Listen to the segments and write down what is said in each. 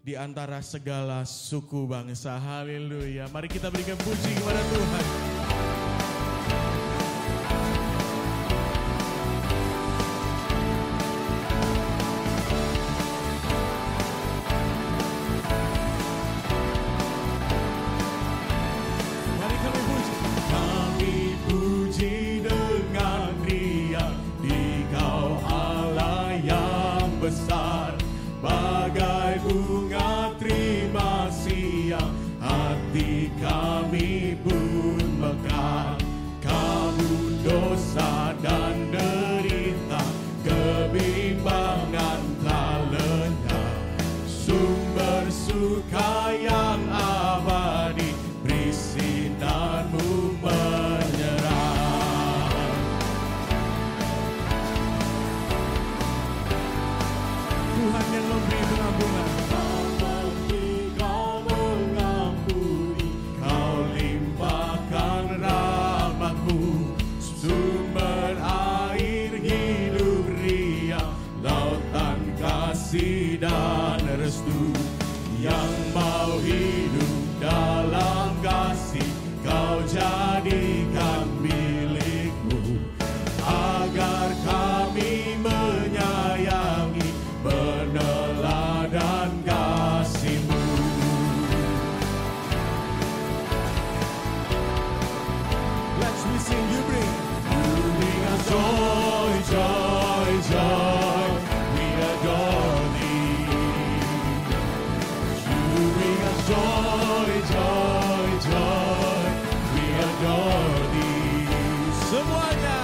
di antara segala suku bangsa. Haleluya. Mari kita berikan puji kepada Tuhan. Mari kami puji. Kami puji dengan riang di Kau Allah yang besar. Bagai bunga terima siang, hati kami pun mekar. Kabut dosa dan derita, kebimbangan telah lenyap. Sumber suka yang abadi, beri sinar-Mu menyerang. Tuhan yang memberi pengampunan, Kau mengampuni, Kau limpahkan rahmat-Mu, sumber air hidup riang, lautan kasih dan restu. Yang mau hidup dalam kasih, Kau jadikan milik-Mu, agar kami menyayangi, meneladan kasih-Mu. Let's we sing, you bring us joy, joy, joy. We adore Thee. You bring us joy, joy, joy. We adore Thee. Semuanya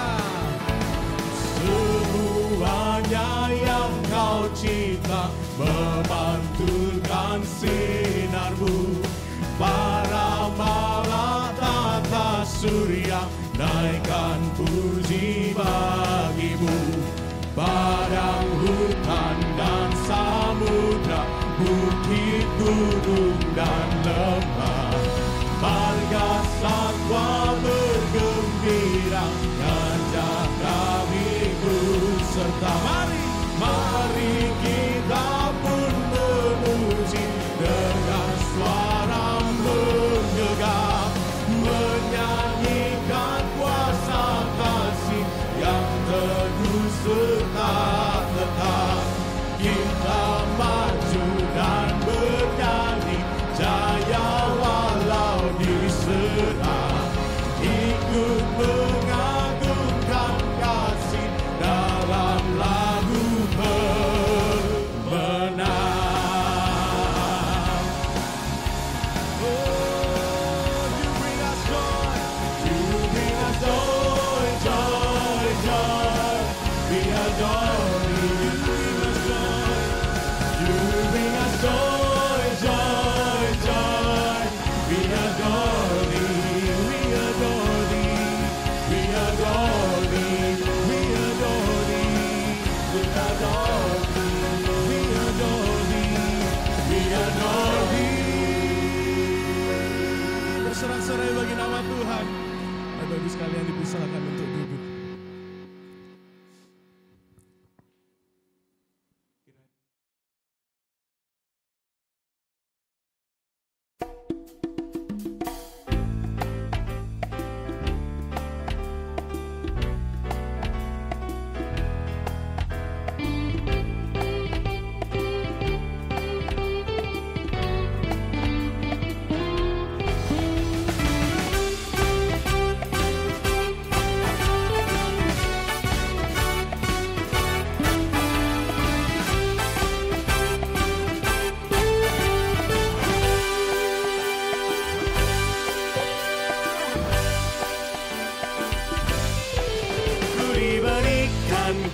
yang Kau cipta memantulkan sinar-Mu. Para malaikat surya naikkan puji bagi-Mu. Padang, hutan dan samudra, bukit, gunung dan lembah, marga satwa bergembira, gajah kami ikut serta. Mari kita pun memuji dengan suara menggegap, menyanyikan kuasa kasih yang teguh serta tetap. Kita maju dan bernyanyi jaya walau diserang, ikut mengagungkan kasih dalam lagu pemenang. Oh, you bring us joy, you bring us joy, joy, joy. We adore You, you bring us joy, you bring us joy, joy, joy. We adore Thee, we adore Thee, we adore Thee, we adore Thee, we adore Thee, we adore Thee, we adore Thee. Bersorak-sorai bagi nama Tuhan. Bapak-Ibu sekalian dipersilakan untuk duduk.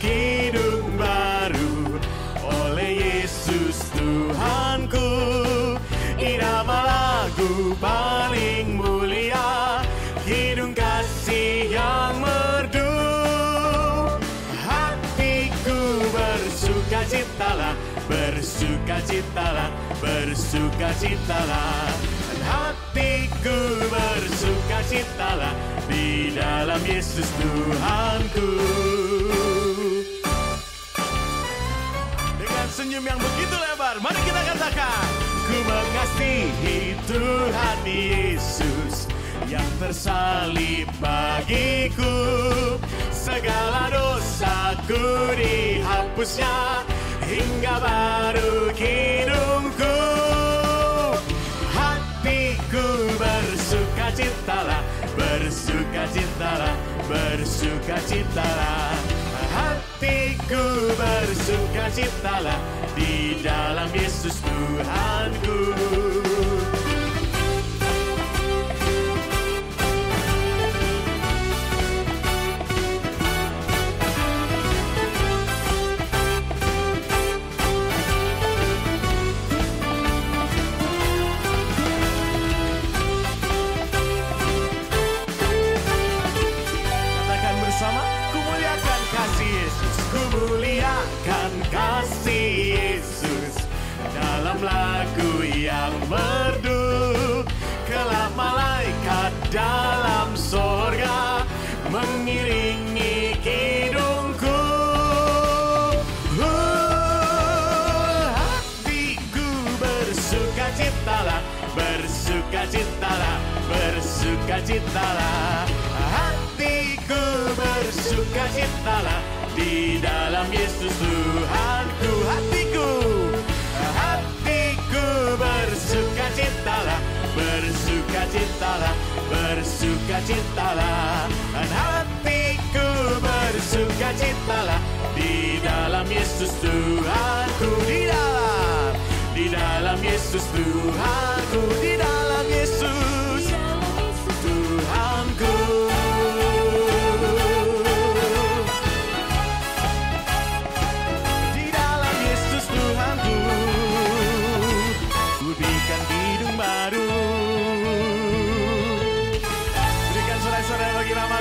Hidup baru oleh Yesus Tuhanku, irama lagu paling mulia, hidung kasih yang merdu. Hatiku bersukacitalah, bersukacitalah, bersukacitalah. Hatiku bersukacitalah di dalam Yesus Tuhanku. Dengan senyum yang begitu lebar, mari kita katakan. Yesus yang tersalib bagiku. Segala dosaku dihapusnya, hingga baru hidupku. Hatiku bersukacitalah, bersukacitalah, bersukacitalah. Hatiku bersukacitalah di dalam Yesus Tuhanku. Kumuliakan kasih Yesus dalam lagu yang merdu. Kelak malaikat dalam sorga mengiringi kidungku. Hatiku bersukacitalah, bersukacitalah, bersukacitalah. Hatiku bersukacitalah di dalam Yesus Tuhanku. Hatiku, hatiku bersukacitalah, bersukacitalah, bersukacitalah. Dan hatiku bersukacitalah di dalam Yesus Tuhanku. Di dalam Yesus Tuhanku, di dalam Yesus Tuhanku.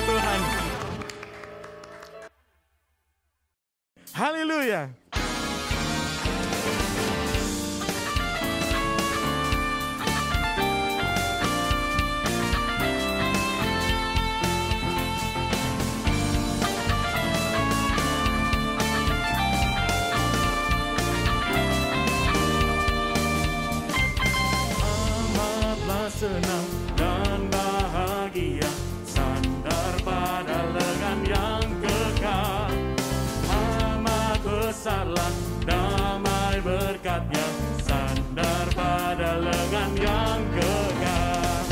Tuhan. Haleluya. Amatlah senang dan bahagia pada lengan yang kekal. Amat besarlah damai berkatnya, sandar pada lengan yang kekal.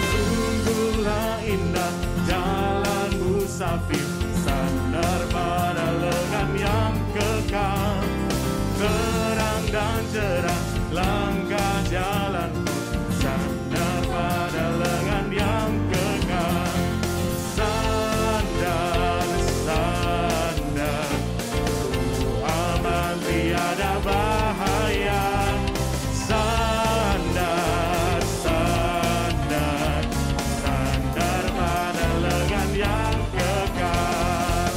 Sungguhlah indah jalan musafir, sandar pada lengan yang kekal. Terang dan cerah langkah jalanku, sandar pada lengan yang kekal. Sandar, sandar, aman tiada bahaya. Sandar, sandar, sandar pada lengan yang kekal.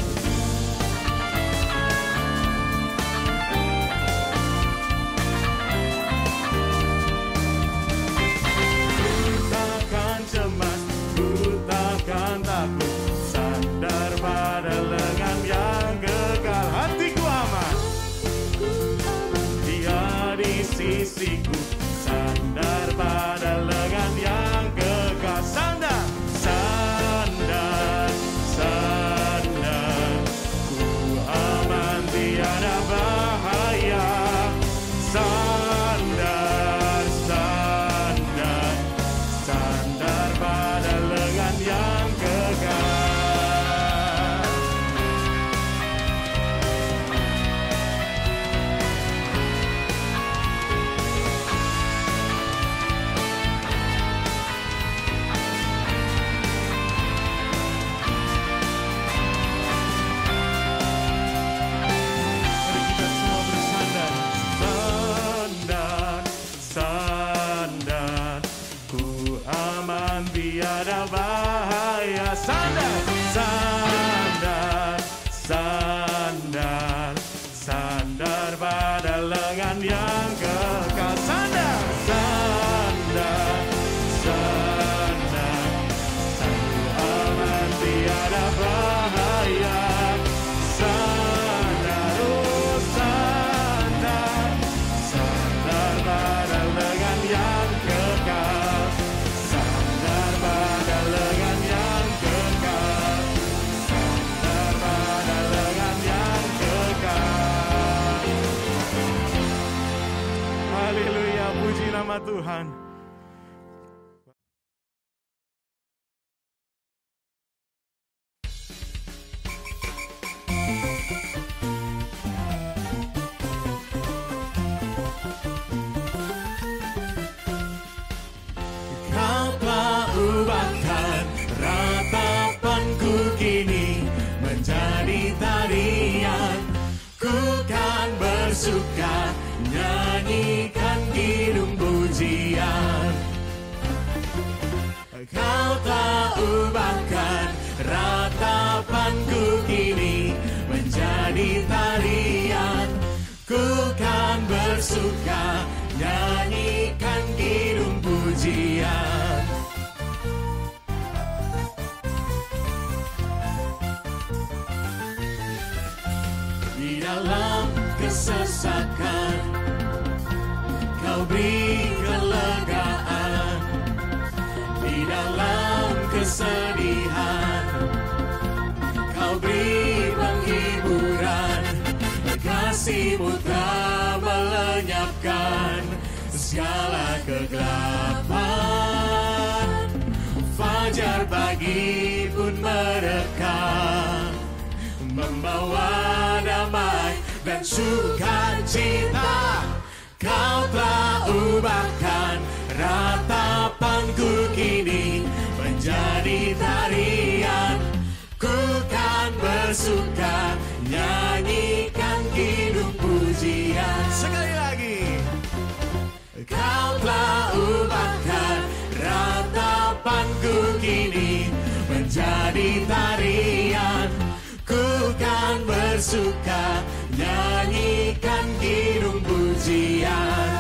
Tuhan. Kau telah ubahkan ratapanku kini menjadi tarian. Ku kan bersuka nyanyikan kidung pujian. Kau telah ubahkan ratapanku kini menjadi tarian. Ku kan bersuka nyanyikan kidung pujian. Di dalam kesesakan Kau beri kelegaan. Di dalam kesedihan Kau beri penghiburan. Kasih-Mu telah melenyapkan segala kegelapan. Fajar pagi pun mereka, membawa damai dan sukacita. Kau telah ubahkan ratapanku kini menjadi tarian. Ku kan bersuka nyanyikan kidung pujian. Sekali lagi. Kau telah ubahkan ratapanku kini menjadi tarian. Ku kan bersuka nyanyikan kidung pujian.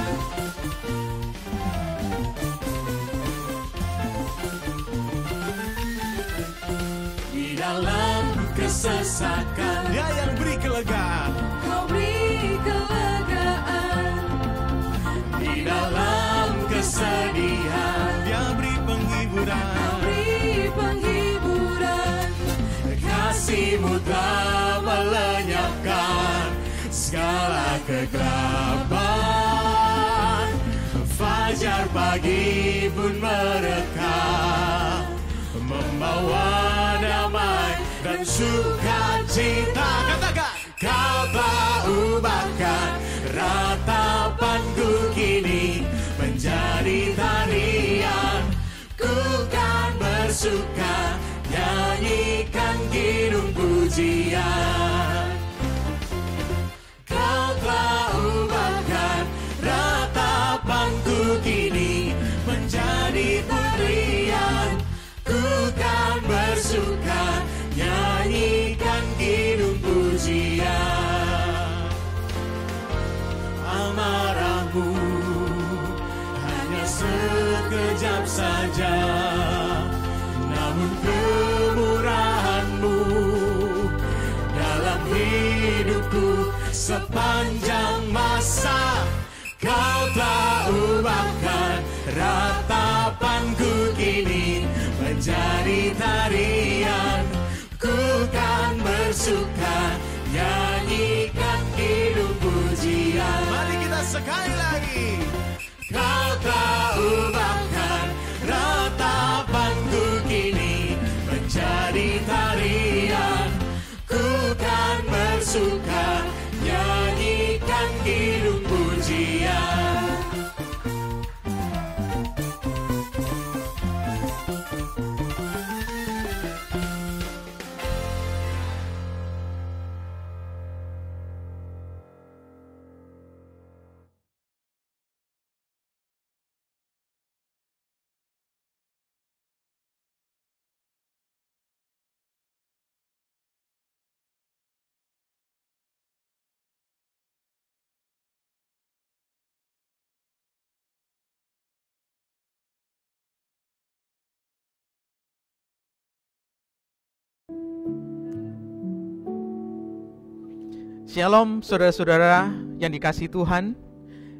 Di dalam kesesakan Dia yang beri kelegaan. Kau beri kelegaan. Di dalam kesedihan Dia beri penghiburan. Kau beri penghiburan. Kasih-Mu telah melenyapkan segala kegelapan. Fajar pagi pun mereka, membawa damai dan sukacita. Katakan, Kau telah ubahkan ratapanku kini menjadi tarian. Ku kan bersuka nyanyikan kidung pujian. Kau telah ubahkan ratapanku kini menjadi tarian. Ku kan bersuka nyanyikan kidung pujian. Amarah-Mu hanya sekejap saja, namun kemurahan-Mu dalam hidupku sepanjang masa. Kau telah ubahkan ratapanku kini menjadi tarian. Ku kan bersuka nyanyikan kidung pujian. Mari kita sekali lagi. Kau telah ubahkan ratapanku kini menjadi tarian. Ku kan bersuka nyanyikan kidung pujian. Shalom saudara-saudara yang dikasihi Tuhan,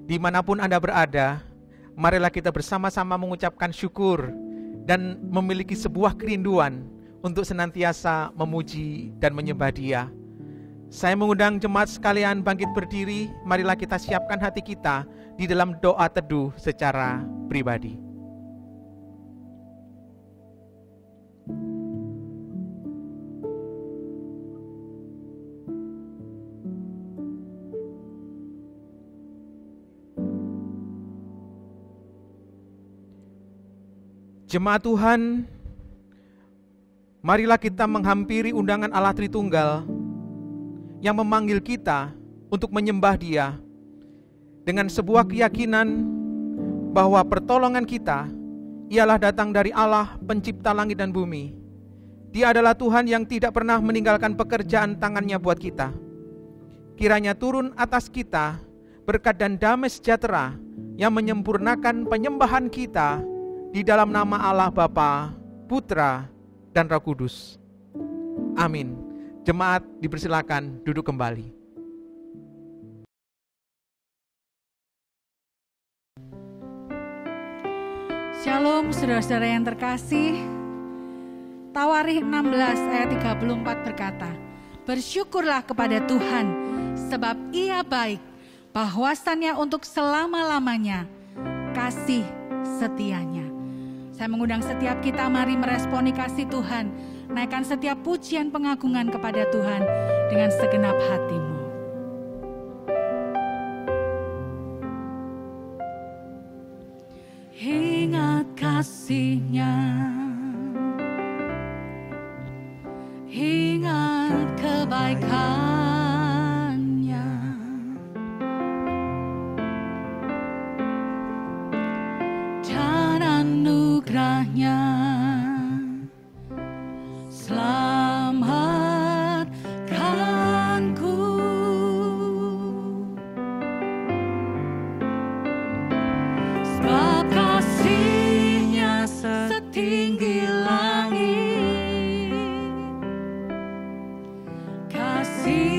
dimanapun Anda berada, marilah kita bersama-sama mengucapkan syukur dan memiliki sebuah kerinduan untuk senantiasa memuji dan menyembah Dia. Saya mengundang jemaat sekalian bangkit berdiri, marilah kita siapkan hati kita di dalam doa teduh secara pribadi. Jemaat Tuhan, marilah kita menghampiri undangan Allah Tritunggal yang memanggil kita untuk menyembah Dia dengan sebuah keyakinan bahwa pertolongan kita ialah datang dari Allah pencipta langit dan bumi. Dia adalah Tuhan yang tidak pernah meninggalkan pekerjaan tangannya buat kita. Kiranya turun atas kita berkat dan damai sejahtera yang menyempurnakan penyembahan kita di dalam nama Allah Bapa, Putra, dan Roh Kudus. Amin. Jemaat dipersilakan duduk kembali. Shalom saudara-saudara yang terkasih. Tawarikh 16 ayat 34 berkata, bersyukurlah kepada Tuhan sebab Ia baik, bahwasannya untuk selama-lamanya kasih setianya. Saya mengundang setiap kita, mari meresponi kasih Tuhan. Naikkan setiap pujian pengagungan kepada Tuhan dengan segenap hatimu. Ingat kasih-Nya, ingat kebaikan-Nya, dan anugerah-Nya. Selamatkanku, sebab kasih-Nya setinggi langit, kasih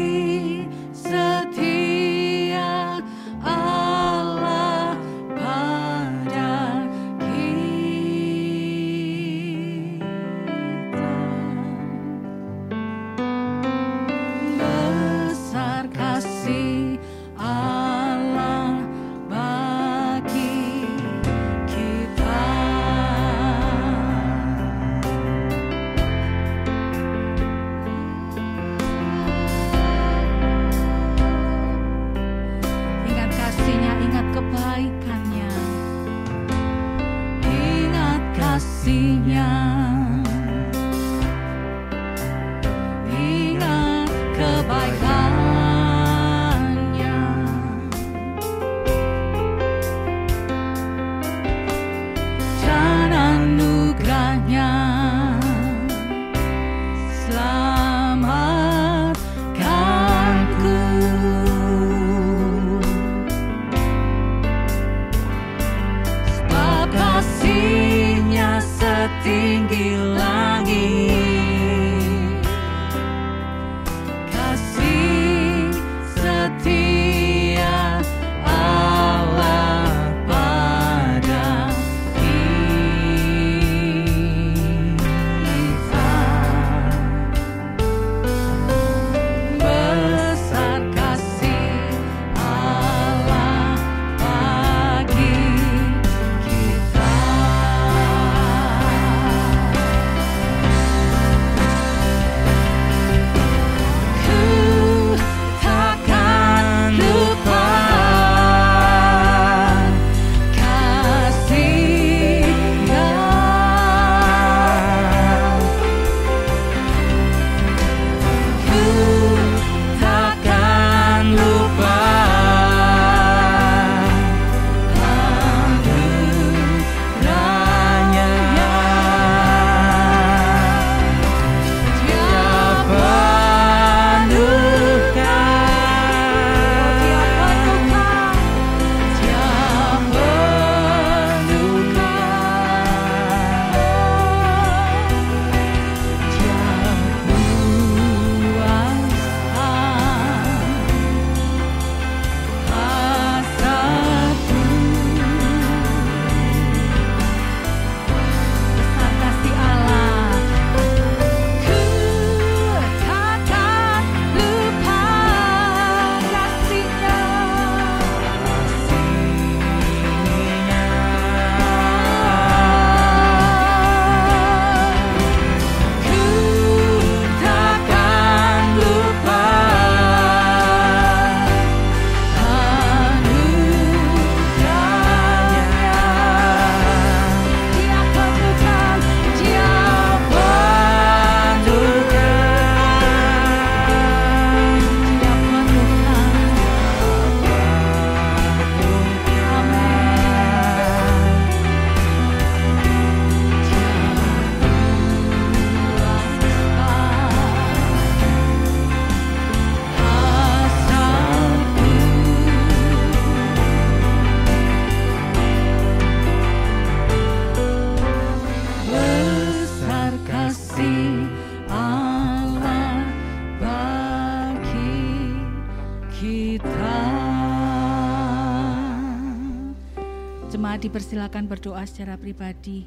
dipersilakan berdoa secara pribadi.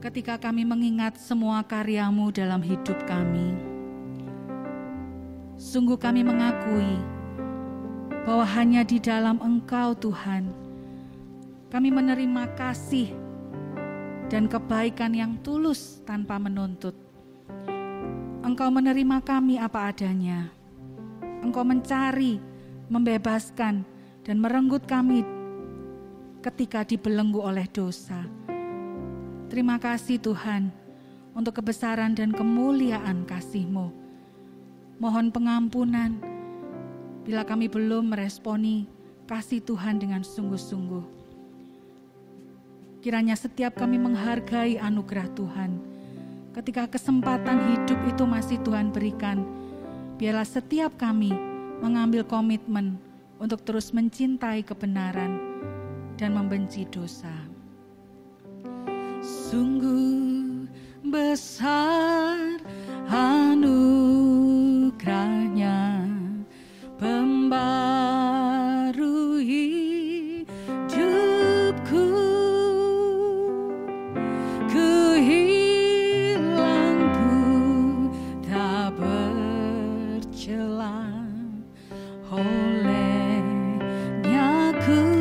Ketika kami mengingat semua karya-Mu dalam hidup kami, sungguh kami mengakui bahwa hanya di dalam Engkau Tuhan, kami menerima kasih dan kebaikan yang tulus tanpa menuntut. Engkau menerima kami apa adanya. Engkau mencari, membebaskan, dan merenggut kami ketika dibelenggu oleh dosa. Terima kasih Tuhan untuk kebesaran dan kemuliaan kasih-Mu. Mohon pengampunan bila kami belum meresponi kasih Tuhan dengan sungguh-sungguh. Kiranya setiap kami menghargai anugerah Tuhan. Ketika kesempatan hidup itu masih Tuhan berikan, biarlah setiap kami mengambil komitmen untuk terus mencintai kebenaran dan membenci dosa. Sungguh besar anugerahnya, pembaru hidupku, ku hilang pun tak bercela, olehnya ku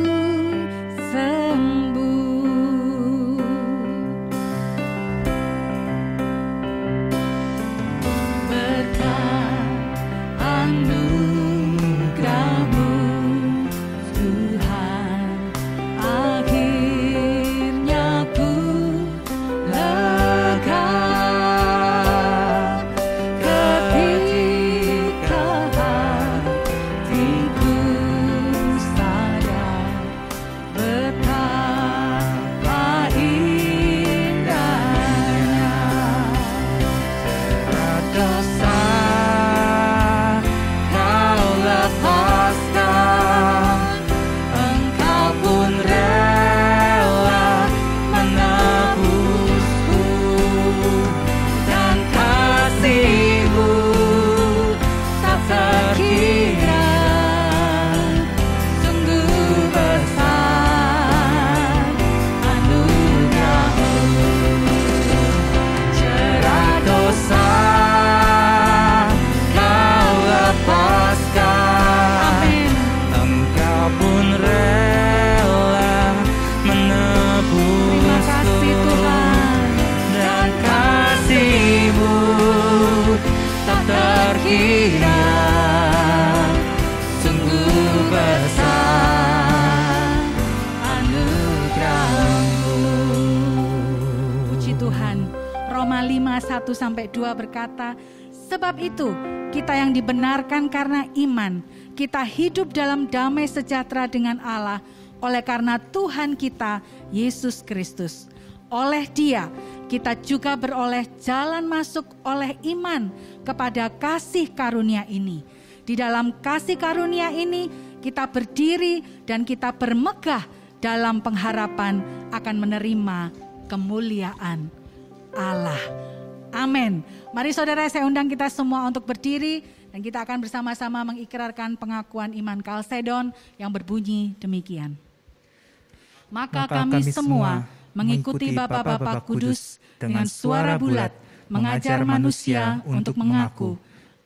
Roma 5:1-2 berkata, sebab itu kita yang dibenarkan karena iman, kita hidup dalam damai sejahtera dengan Allah oleh karena Tuhan kita Yesus Kristus. Oleh Dia kita juga beroleh jalan masuk oleh iman kepada kasih karunia ini. Di dalam kasih karunia ini kita berdiri dan kita bermegah dalam pengharapan akan menerima kemuliaan Allah. Amin. Mari saudara, saya undang kita semua untuk berdiri dan kita akan bersama-sama mengikrarkan pengakuan iman Kalsedon yang berbunyi demikian. Maka kami semua mengikuti Bapa-Bapa Kudus dengan suara bulat mengajar manusia untuk mengaku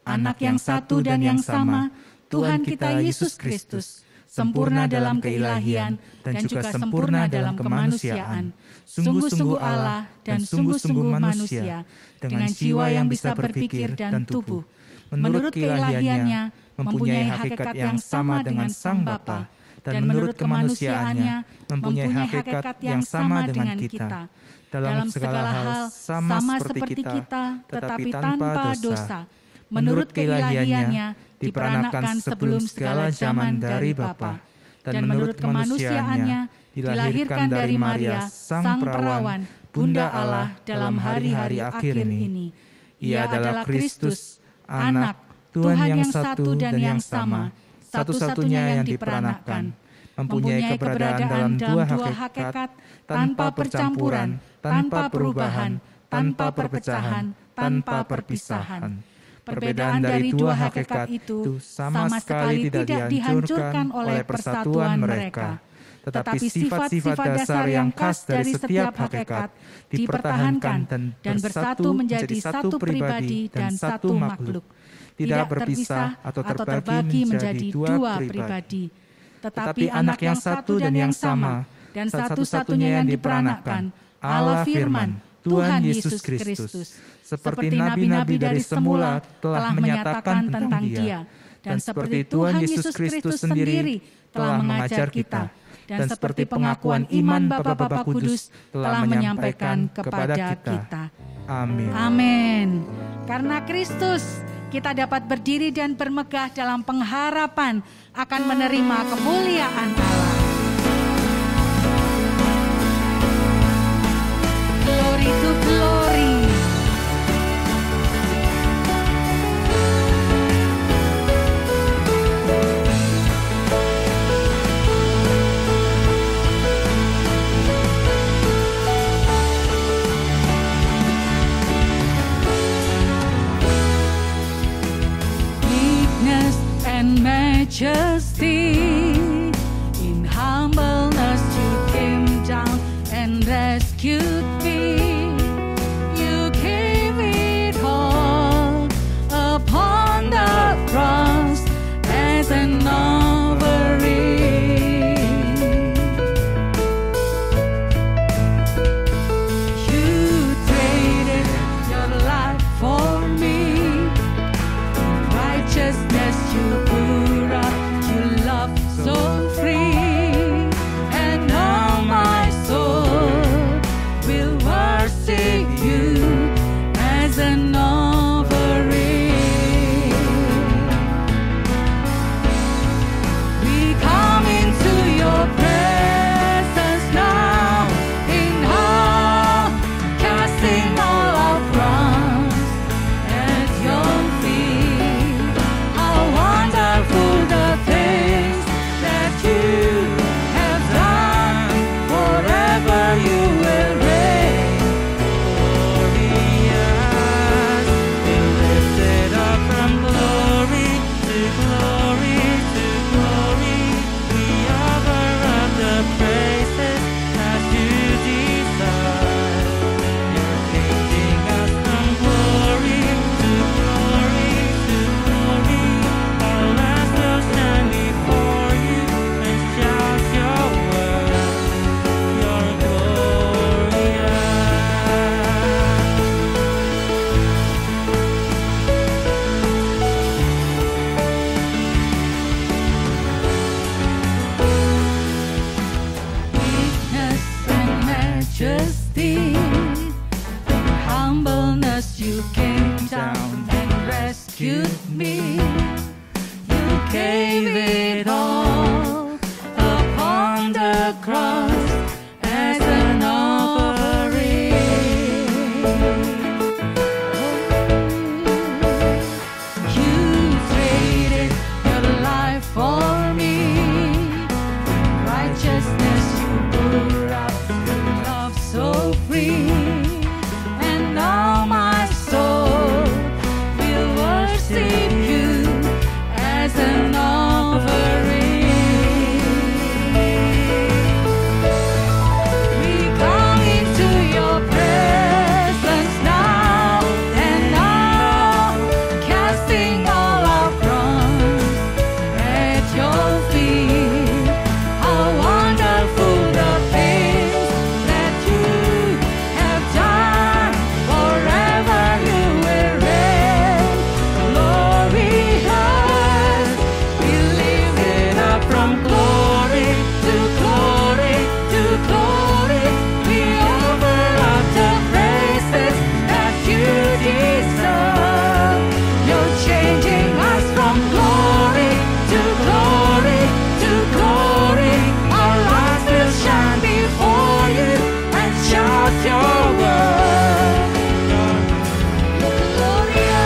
anak yang satu dan yang sama, Tuhan kita Yesus Kristus, sempurna dalam keilahian dan juga sempurna dalam kemanusiaan, sungguh-sungguh Allah dan sungguh-sungguh manusia, dengan jiwa yang bisa berpikir dan tubuh. Menurut keilahiannya mempunyai hakikat yang sama dengan Sang Bapa, dan menurut kemanusiaannya mempunyai hakikat yang sama dengan kita. Dalam segala hal sama seperti kita, tetapi tanpa dosa. Menurut keilahiannya diperanakan sebelum segala zaman dari Bapa, dan menurut kemanusiaannya dilahirkan dari Maria, sang perawan, Bunda Allah dalam hari-hari akhir ini. Ia adalah Kristus, Anak, Tuhan yang satu dan yang sama, satu-satunya yang diperanakan, mempunyai keberadaan dalam dua hakikat, tanpa percampuran, tanpa perubahan, tanpa perpecahan, tanpa perpisahan. Perbedaan dari dua hakikat itu sama sekali tidak dihancurkan oleh persatuan mereka, tetapi sifat-sifat dasar yang khas dari setiap hakikat dipertahankan dan bersatu menjadi satu pribadi dan satu makhluk, tidak berpisah atau terbagi menjadi dua pribadi, tetapi anak yang satu dan yang sama, dan satu-satunya yang diperanakan, Allah Firman, Tuhan Yesus Kristus. Seperti nabi-nabi dari semula telah menyatakan tentang Dia, dan seperti Tuhan Yesus Kristus sendiri telah mengajar kita, dan seperti pengakuan iman Bapa-Bapa Kudus telah menyampaikan kepada kita. Amin. Amin. Karena Kristus, kita dapat berdiri dan bermegah dalam pengharapan akan menerima kemuliaan Allah. Glory to glory. Majesty, in humbleness you came down and rescued me. You gave it all upon the cross as an offering. You traded your life for me. In righteousness you so free, and now my soul will worship you as an offering. We come into your presence now in awe, casting all our crowns at your feet. How wonderful the things you have done, forever you will reign. Glorious, be lifted up from glory to glory to glory. We offer up the praises that you deserve. You're taking us from glory to glory to glory. Our last will stand before you. Shout your word, you're glorious. Weakness and majesty, in humbleness you came down and rescued me. You gave it all upon the cross as an offering. You traded your life for me. Righteousness you poured out, your love so free. And now my soul will worship you as an offering. We come into your presence now and now, casting all our crowns at your feet. How wonderful the things that you have done, forever you will reign. Glorious, we lift it up from glory to glory to glory. We offer up the praises that you deserve. You're changing us from glory to glory to glory. Our lives will shine before you and shout your word. You're glorious.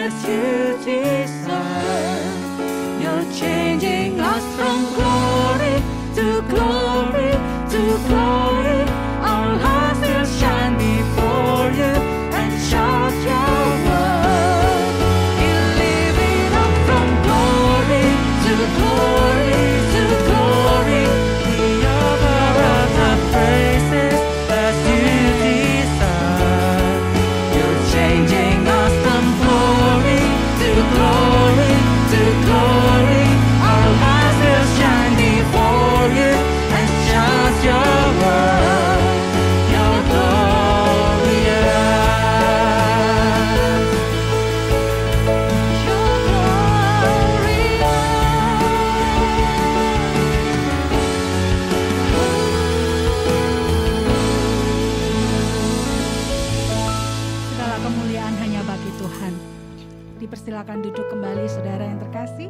as you desire. You're changing us from glory to glory to glory. Our hearts will shine before you and shout your word. You're living up from glory to glory to glory. We offer up our praises as you desire. You're changing us from glory to glory to glory. Our lives will shine before you and shout your word. You're glorious. You're Segala kemuliaan hanya bagi Tuhan. Dipersilakan duduk kembali saudara yang terkasih.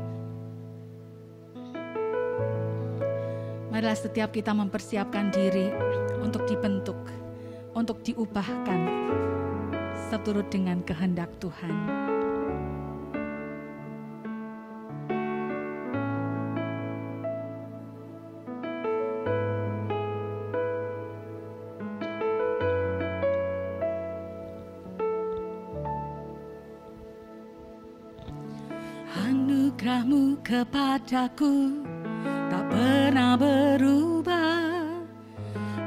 Marilah setiap kita mempersiapkan diri untuk dibentuk, untuk diubahkan seturut dengan kehendak Tuhan. Anugerahmu kepadaku tak pernah berubah.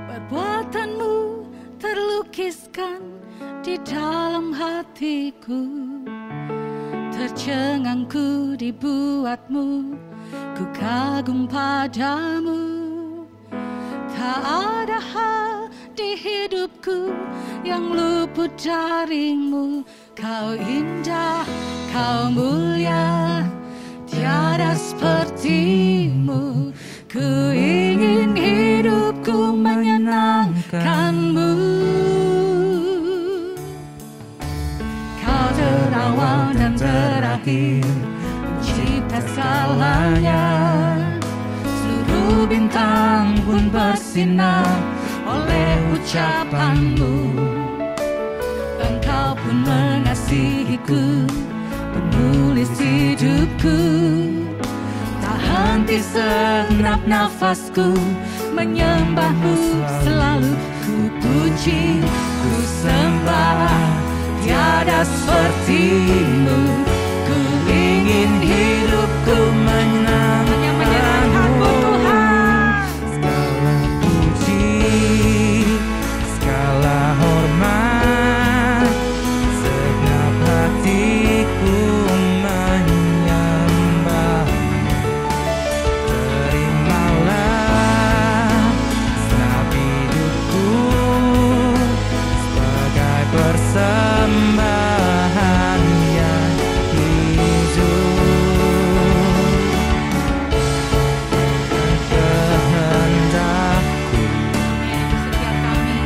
Perbuatanmu terlukiskan di dalam hatiku. Tercengangku dibuatmu, ku kagum padamu. Tak ada hal di hidupku yang luput darimu. Kau indah, kau mulia, tiada sepertimu. Ku ingin hidupku menyenangkanmu. Kau terawal dan terakhir, mencipta segalanya. Seluruh bintang pun bersinar oleh ucapanmu. Engkau pun mengasihiku, penulis hidupku. Tak henti segenap nafasku, menyembahmu selalu ku puji, ku sembah. Tiada sepertimu, ku ingin hidupku menyenangkanmu Tuhan. Segala puji, segala hormat, segenap hatiku menyembah. Terimalah segenap hidupku sebagai persembahan yang hidup. Kehendakku, Setiap kami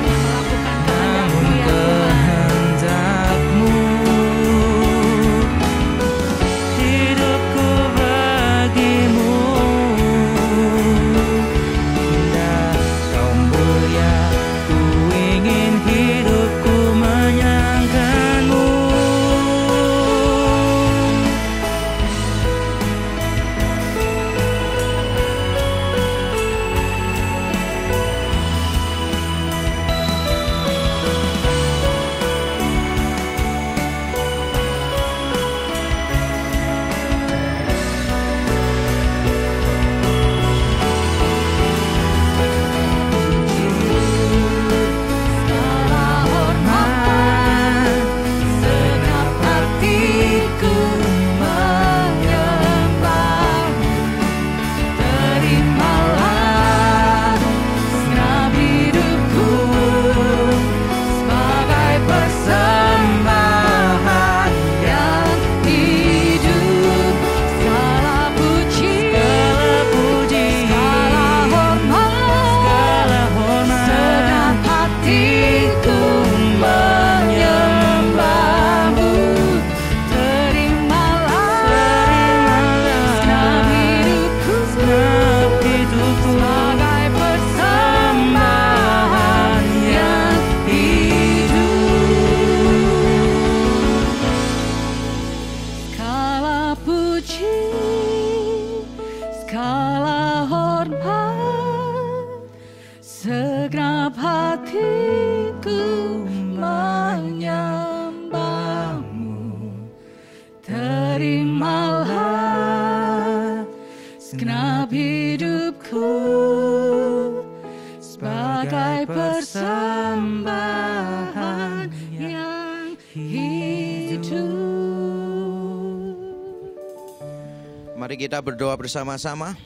melakukan namun kehendakmu ya Tuhan. kehendakmu, hidupku bagimu. Indah, kau mulia, ku ingin hidupku menyenangkanmu. menyembahmu. Terimalah segenap hidupku sebagai persembahan yang hidup. Mari kita berdoa bersama-sama.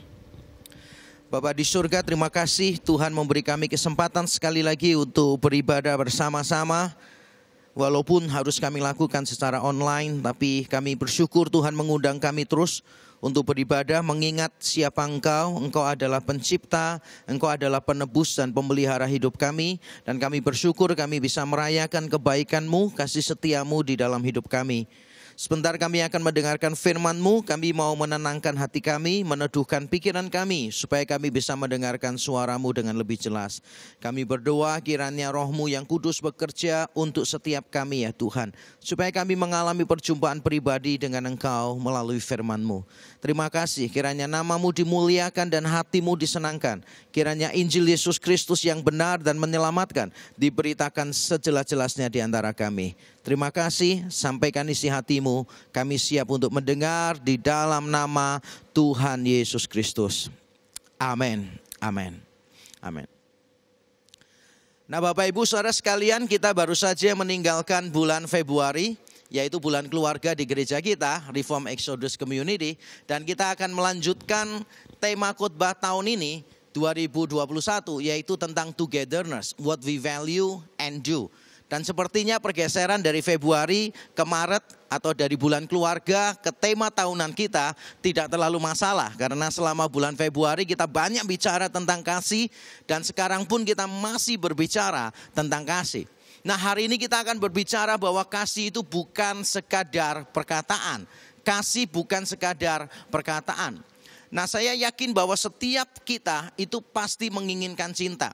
Bapa di surga, terima kasih Tuhan memberi kami kesempatan sekali lagi untuk beribadah bersama-sama. Walaupun harus kami lakukan secara online, tapi kami bersyukur Tuhan mengundang kami terus untuk beribadah, mengingat siapa Engkau. Engkau adalah pencipta, Engkau adalah penebus dan pemelihara hidup kami. Dan kami bersyukur kami bisa merayakan kebaikan-Mu, kasih setia-Mu di dalam hidup kami. Sebentar kami akan mendengarkan firman-Mu, kami mau menenangkan hati kami, meneduhkan pikiran kami, supaya kami bisa mendengarkan suara-Mu dengan lebih jelas. Kami berdoa kiranya Roh-Mu yang kudus bekerja untuk setiap kami ya Tuhan, supaya kami mengalami perjumpaan pribadi dengan Engkau melalui firman-Mu. Terima kasih, kiranya nama-Mu dimuliakan dan hati-Mu disenangkan. Kiranya Injil Yesus Kristus yang benar dan menyelamatkan diberitakan sejelas-jelasnya di antara kami. Terima kasih, sampaikan isi hati-Mu, kami siap untuk mendengar di dalam nama Tuhan Yesus Kristus. Amin, amin, amin. Nah Bapak Ibu Saudara sekalian, kita baru saja meninggalkan bulan Februari, yaitu bulan keluarga di gereja kita, Reform Exodus Community. Dan kita akan melanjutkan tema khotbah tahun ini, 2021, yaitu tentang togetherness, what we value and do. Dan sepertinya pergeseran dari Februari ke Maret atau dari bulan keluarga ke tema tahunan kita tidak terlalu masalah. Karena selama bulan Februari kita banyak bicara tentang kasih dan sekarang pun kita masih berbicara tentang kasih. Nah hari ini kita akan berbicara bahwa kasih itu bukan sekadar perkataan. Kasih bukan sekadar perkataan. Nah saya yakin bahwa setiap kita itu pasti menginginkan cinta.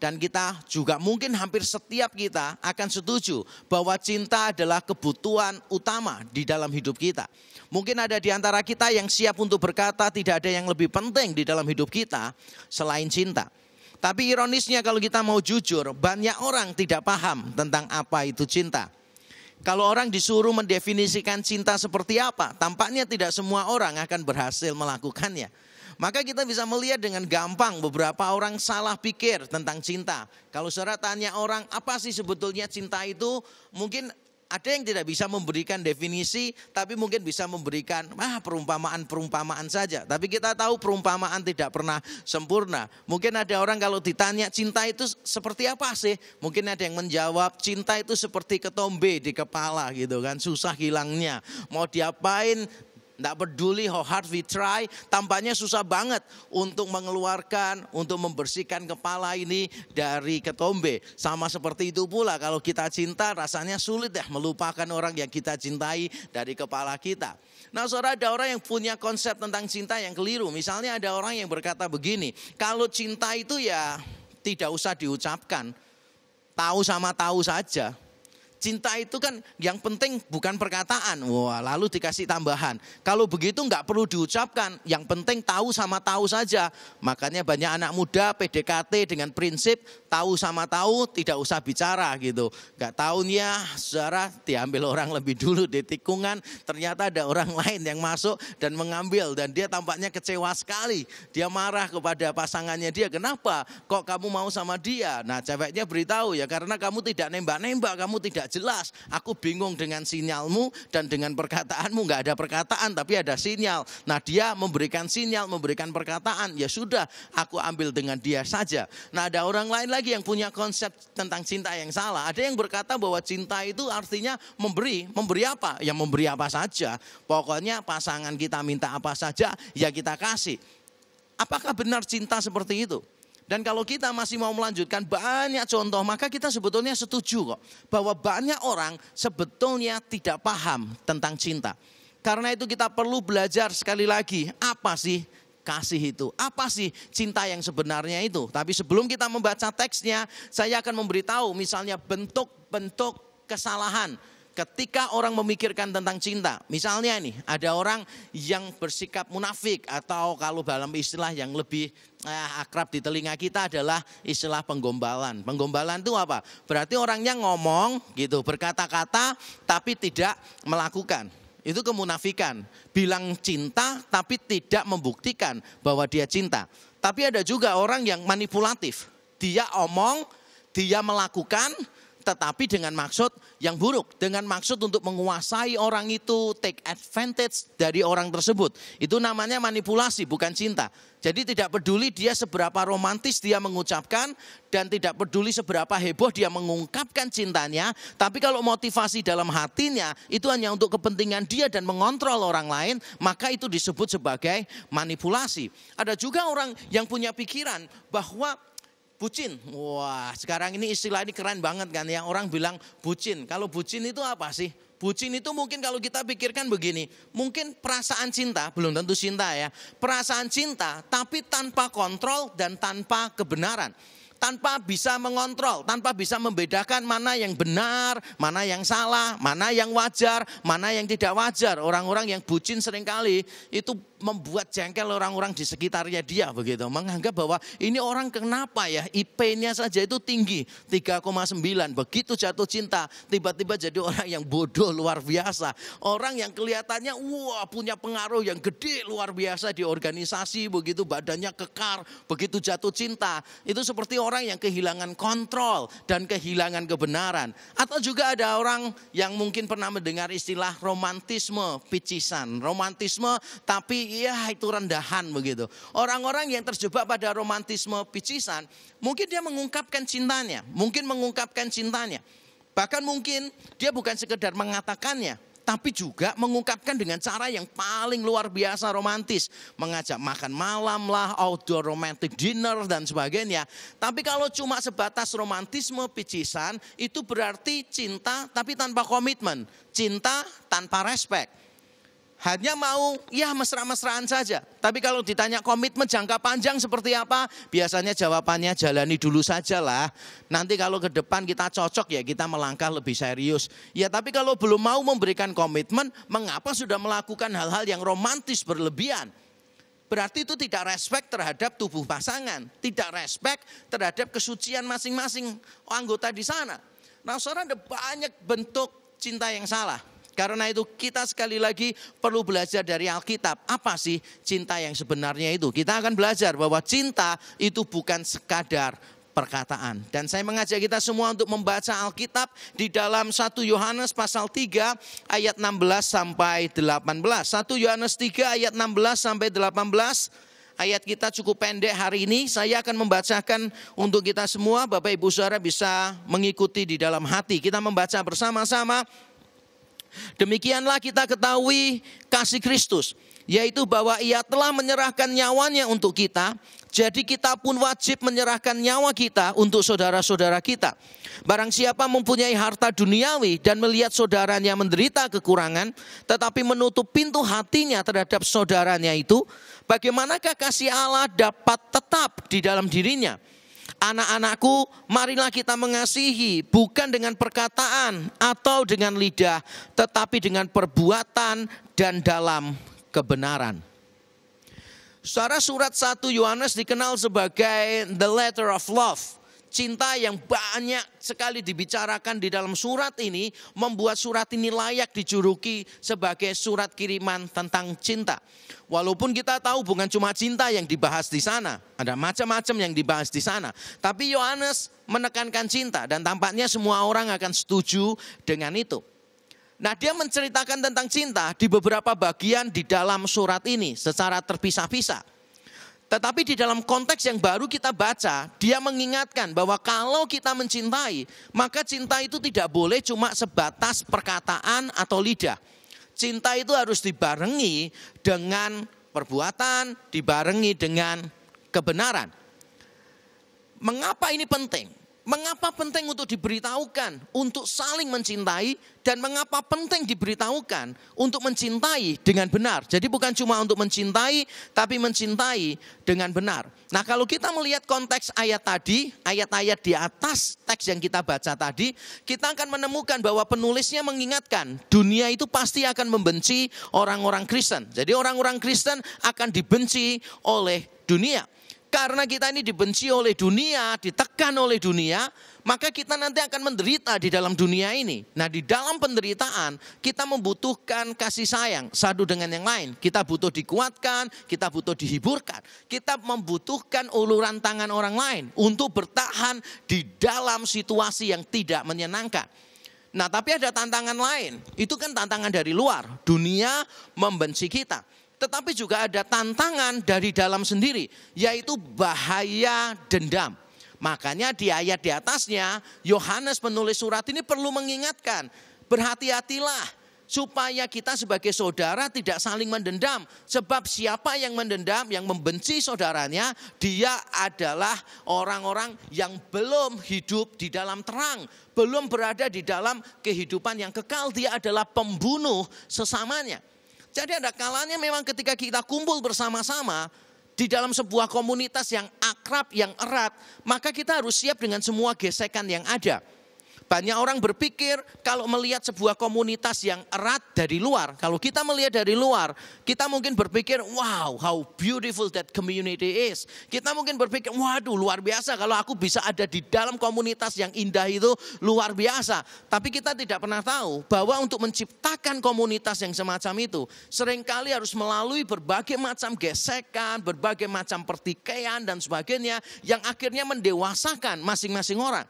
Dan kita juga mungkin hampir setiap kita akan setuju bahwa cinta adalah kebutuhan utama di dalam hidup kita. Mungkin ada di antara kita yang siap untuk berkata tidak ada yang lebih penting di dalam hidup kita selain cinta. Tapi ironisnya kalau kita mau jujur, banyak orang tidak paham tentang apa itu cinta. Kalau orang disuruh mendefinisikan cinta seperti apa, tampaknya tidak semua orang akan berhasil melakukannya. Maka kita bisa melihat dengan gampang beberapa orang salah pikir tentang cinta. Kalau saudara tanya orang apa sih sebetulnya cinta itu, mungkin ada yang tidak bisa memberikan definisi, tapi mungkin bisa memberikan perumpamaan saja. Tapi kita tahu perumpamaan tidak pernah sempurna. Mungkin ada orang kalau ditanya cinta itu seperti apa sih? Mungkin ada yang menjawab cinta itu seperti ketombe di kepala gitu kan, susah hilangnya. Mau diapain? Tidak peduli how hard we try, tampaknya susah banget untuk mengeluarkan, untuk membersihkan kepala ini dari ketombe. Sama seperti itu pula kalau kita cinta rasanya sulit ya melupakan orang yang kita cintai dari kepala kita. Nah saudara, ada orang yang punya konsep tentang cinta yang keliru. Misalnya ada orang yang berkata begini, kalau cinta itu ya tidak usah diucapkan, tahu sama tahu saja. Cinta itu kan yang penting bukan perkataan. Wah, lalu dikasih tambahan. Kalau begitu nggak perlu diucapkan. Yang penting tahu sama tahu saja. Makanya banyak anak muda PDKT dengan prinsip tahu sama tahu, tidak usah bicara gitu. Nggak tahunya, saudara, diambil orang lebih dulu di tikungan. Ternyata ada orang lain yang masuk dan mengambil. Dan dia tampaknya kecewa sekali. Dia marah kepada pasangannya dia. Kenapa? Kok kamu mau sama dia? Nah ceweknya beritahu ya karena kamu tidak nembak-nembak, kamu tidak jelas. Aku bingung dengan sinyalmu dan dengan perkataanmu. Gak ada perkataan tapi ada sinyal. Nah dia memberikan sinyal, memberikan perkataan. Ya sudah, aku ambil dengan dia saja. Nah ada orang lain lagi yang punya konsep tentang cinta yang salah. Ada yang berkata bahwa cinta itu artinya memberi. Memberi apa? Ya memberi apa saja. Pokoknya pasangan kita minta apa saja ya kita kasih. Apakah benar cinta seperti itu? Dan kalau kita masih mau melanjutkan banyak contoh, maka kita sebetulnya setuju kok. Bahwa banyak orang sebetulnya tidak paham tentang cinta. Karena itu kita perlu belajar sekali lagi, apa sih kasih itu? Apa sih cinta yang sebenarnya itu? Tapi sebelum kita membaca teksnya, saya akan memberitahu misalnya bentuk-bentuk kesalahan ketika orang memikirkan tentang cinta, misalnya nih ada orang yang bersikap munafik atau kalau dalam istilah yang lebih akrab di telinga kita adalah istilah penggombalan. Penggombalan itu apa? Berarti orangnya ngomong gitu, berkata-kata tapi tidak melakukan. Itu kemunafikan. Bilang cinta tapi tidak membuktikan bahwa dia cinta. Tapi ada juga orang yang manipulatif. Dia omong, dia melakukan, tetapi dengan maksud yang buruk. Dengan maksud untuk menguasai orang itu, take advantage dari orang tersebut. Itu namanya manipulasi, bukan cinta. Jadi tidak peduli dia seberapa romantis dia mengucapkan, dan tidak peduli seberapa heboh dia mengungkapkan cintanya. Tapi kalau motivasi dalam hatinya itu hanya untuk kepentingan dia dan mengontrol orang lain, maka itu disebut sebagai manipulasi. Ada juga orang yang punya pikiran bahwa bucin, wah sekarang ini istilah ini keren banget kan ya, orang bilang bucin. Kalau bucin itu apa sih? Bucin itu mungkin kalau kita pikirkan begini, mungkin perasaan cinta, belum tentu cinta ya. Perasaan cinta tapi tanpa kontrol dan tanpa kebenaran. Tanpa bisa mengontrol, tanpa bisa membedakan mana yang benar, mana yang salah, mana yang wajar, mana yang tidak wajar. Orang-orang yang bucin seringkali itu membuat jengkel orang-orang di sekitarnya dia begitu. Menganggap bahwa ini orang kenapa ya IP-nya saja itu tinggi 3,9. Begitu jatuh cinta tiba-tiba jadi orang yang bodoh luar biasa. Orang yang kelihatannya wah punya pengaruh yang gede luar biasa di organisasi begitu, badannya kekar. Begitu jatuh cinta itu seperti orang yang kehilangan kontrol dan kehilangan kebenaran. Atau juga ada orang yang mungkin pernah mendengar istilah romantisme picisan. Romantisme tapi ya itu rendahan begitu. Orang-orang yang terjebak pada romantisme picisan, mungkin dia mengungkapkan cintanya, bahkan mungkin dia bukan sekedar mengatakannya, tapi juga mengungkapkan dengan cara yang paling luar biasa romantis. Mengajak makan malam lah, outdoor romantic dinner dan sebagainya. Tapi kalau cuma sebatas romantisme picisan, itu berarti cinta tapi tanpa komitmen. Cinta tanpa respect. Hanya mau ya mesra-mesraan saja. Tapi kalau ditanya komitmen jangka panjang seperti apa, biasanya jawabannya jalani dulu sajalah. Nanti kalau ke depan kita cocok ya kita melangkah lebih serius. Ya tapi kalau belum mau memberikan komitmen, mengapa sudah melakukan hal-hal yang romantis berlebihan? Berarti itu tidak respect terhadap tubuh pasangan. Tidak respect terhadap kesucian masing-masing anggota di sana. Nah saudara, ada banyak bentuk cinta yang salah. Karena itu kita sekali lagi perlu belajar dari Alkitab. Apa sih cinta yang sebenarnya itu? Kita akan belajar bahwa cinta itu bukan sekadar perkataan. Dan saya mengajak kita semua untuk membaca Alkitab di dalam 1 Yohanes pasal 3 ayat 16 sampai 18. 1 Yohanes 3 ayat 16 sampai 18. Ayat kita cukup pendek hari ini. Saya akan membacakan untuk kita semua. Bapak Ibu Saudara bisa mengikuti di dalam hati. Kita membaca bersama-sama. Demikianlah kita ketahui kasih Kristus, yaitu bahwa ia telah menyerahkan nyawanya untuk kita. Jadi kita pun wajib menyerahkan nyawa kita untuk saudara-saudara kita. Barang siapa mempunyai harta duniawi dan melihat saudaranya menderita kekurangan, tetapi menutup pintu hatinya terhadap saudaranya itu, bagaimanakah kasih Allah dapat tetap di dalam dirinya? Anak-anakku, marilah kita mengasihi bukan dengan perkataan atau dengan lidah, tetapi dengan perbuatan dan dalam kebenaran. Saudara, surat 1 Yohanes dikenal sebagai the letter of love. Cinta yang banyak sekali dibicarakan di dalam surat ini membuat surat ini layak dijuluki sebagai surat kiriman tentang cinta. Walaupun kita tahu bukan cuma cinta yang dibahas di sana, ada macam-macam yang dibahas di sana. Tapi Yohanes menekankan cinta dan tampaknya semua orang akan setuju dengan itu. Nah, dia menceritakan tentang cinta di beberapa bagian di dalam surat ini secara terpisah-pisah. Tetapi di dalam konteks yang baru kita baca, dia mengingatkan bahwa kalau kita mencintai, maka cinta itu tidak boleh cuma sebatas perkataan atau lidah. Cinta itu harus dibarengi dengan perbuatan, dibarengi dengan kebenaran. Mengapa ini penting? Mengapa penting untuk diberitahukan untuk saling mencintai, dan mengapa penting diberitahukan untuk mencintai dengan benar. Jadi bukan cuma untuk mencintai, tapi mencintai dengan benar. Nah, kalau kita melihat konteks ayat tadi, ayat-ayat di atas teks yang kita baca tadi, kita akan menemukan bahwa penulisnya mengingatkan dunia itu pasti akan membenci orang-orang Kristen. Jadi orang-orang Kristen akan dibenci oleh dunia. Karena kita ini dibenci oleh dunia, ditekan oleh dunia, maka kita nanti akan menderita di dalam dunia ini. Nah, di dalam penderitaan kita membutuhkan kasih sayang satu dengan yang lain. Kita butuh dikuatkan, kita butuh dihiburkan. Kita membutuhkan uluran tangan orang lain untuk bertahan di dalam situasi yang tidak menyenangkan. Nah, tapi ada tantangan lain. Itu kan tantangan dari luar. Dunia membenci kita. Tetapi juga ada tantangan dari dalam sendiri, yaitu bahaya dendam. Makanya di ayat di atasnya, Yohanes penulis surat ini perlu mengingatkan, berhati-hatilah supaya kita sebagai saudara tidak saling mendendam. Sebab siapa yang mendendam, yang membenci saudaranya, dia adalah orang-orang yang belum hidup di dalam terang, belum berada di dalam kehidupan yang kekal. Dia adalah pembunuh sesamanya. Jadi ada kalanya memang ketika kita kumpul bersama-sama di dalam sebuah komunitas yang akrab, yang erat, maka kita harus siap dengan semua gesekan yang ada. Banyak orang berpikir kalau melihat sebuah komunitas yang erat dari luar, kalau kita melihat dari luar, kita mungkin berpikir, wow, how beautiful that community is. Kita mungkin berpikir, waduh luar biasa kalau aku bisa ada di dalam komunitas yang indah itu, luar biasa. Tapi kita tidak pernah tahu bahwa untuk menciptakan komunitas yang semacam itu, seringkali harus melalui berbagai macam gesekan, berbagai macam pertikaian dan sebagainya, yang akhirnya mendewasakan masing-masing orang.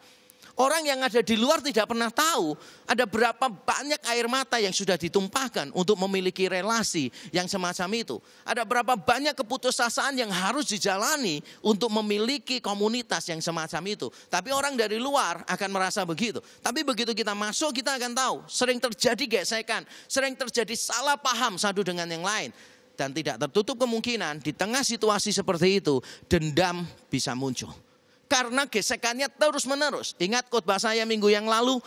Orang yang ada di luar tidak pernah tahu ada berapa banyak air mata yang sudah ditumpahkan untuk memiliki relasi yang semacam itu. Ada berapa banyak keputusasaan yang harus dijalani untuk memiliki komunitas yang semacam itu. Tapi orang dari luar akan merasa begitu. Tapi begitu kita masuk, kita akan tahu sering terjadi gesekan, sering terjadi salah paham satu dengan yang lain. Dan tidak tertutup kemungkinan di tengah situasi seperti itu dendam bisa muncul. Karena gesekannya terus menerus. Ingat khotbah saya minggu yang lalu.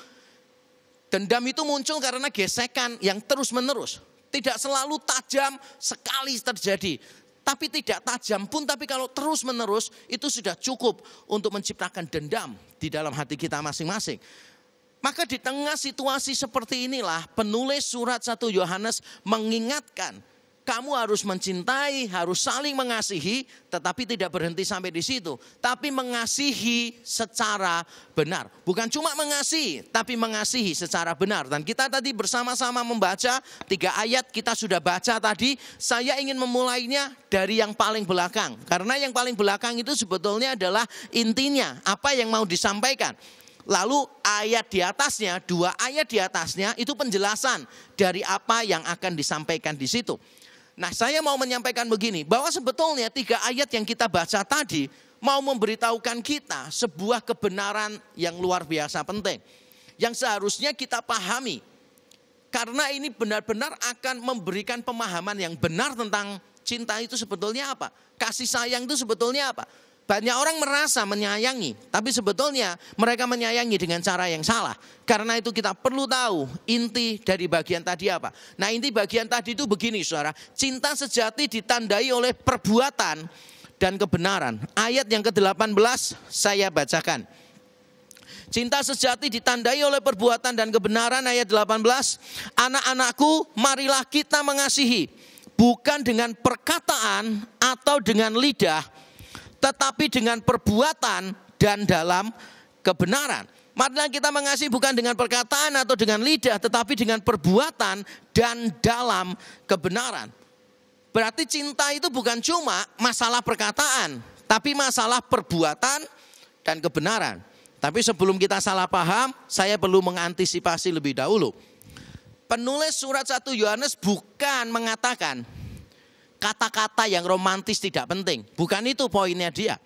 Dendam itu muncul karena gesekan yang terus menerus. Tidak selalu tajam sekali terjadi. Tapi tidak tajam pun, tapi kalau terus menerus itu sudah cukup untuk menciptakan dendam di dalam hati kita masing-masing. Maka di tengah situasi seperti inilah penulis surat 1 Yohanes mengingatkan. Kamu harus mencintai, harus saling mengasihi, tetapi tidak berhenti sampai di situ. Tapi mengasihi secara benar. Bukan cuma mengasihi, tapi mengasihi secara benar. Dan kita tadi bersama-sama membaca 3 ayat kita sudah baca tadi. Saya ingin memulainya dari yang paling belakang. Karena yang paling belakang itu sebetulnya adalah intinya, apa yang mau disampaikan. Lalu ayat di atasnya, 2 ayat di atasnya itu penjelasan dari apa yang akan disampaikan di situ. Nah, saya mau menyampaikan begini, bahwa sebetulnya 3 ayat yang kita baca tadi mau memberitahukan kita sebuah kebenaran yang luar biasa penting. Yang seharusnya kita pahami. Karena ini benar-benar akan memberikan pemahaman yang benar tentang cinta itu sebetulnya apa. Kasih sayang itu sebetulnya apa. Banyak orang merasa menyayangi, tapi sebetulnya mereka menyayangi dengan cara yang salah. Karena itu kita perlu tahu inti dari bagian tadi apa. Nah, inti bagian tadi itu begini saudara. Cinta sejati ditandai oleh perbuatan dan kebenaran. Ayat yang ke-18 saya bacakan. Cinta sejati ditandai oleh perbuatan dan kebenaran, ayat 18. Anak-anakku, marilah kita mengasihi. Bukan dengan perkataan atau dengan lidah, tetapi dengan perbuatan dan dalam kebenaran. Marilah kita mengasihi bukan dengan perkataan atau dengan lidah, tetapi dengan perbuatan dan dalam kebenaran. Berarti cinta itu bukan cuma masalah perkataan, tapi masalah perbuatan dan kebenaran. Tapi sebelum kita salah paham, saya perlu mengantisipasi lebih dahulu. Penulis surat 1 Yohanes bukan mengatakan kata-kata yang romantis tidak penting. Bukan itu poinnya dia.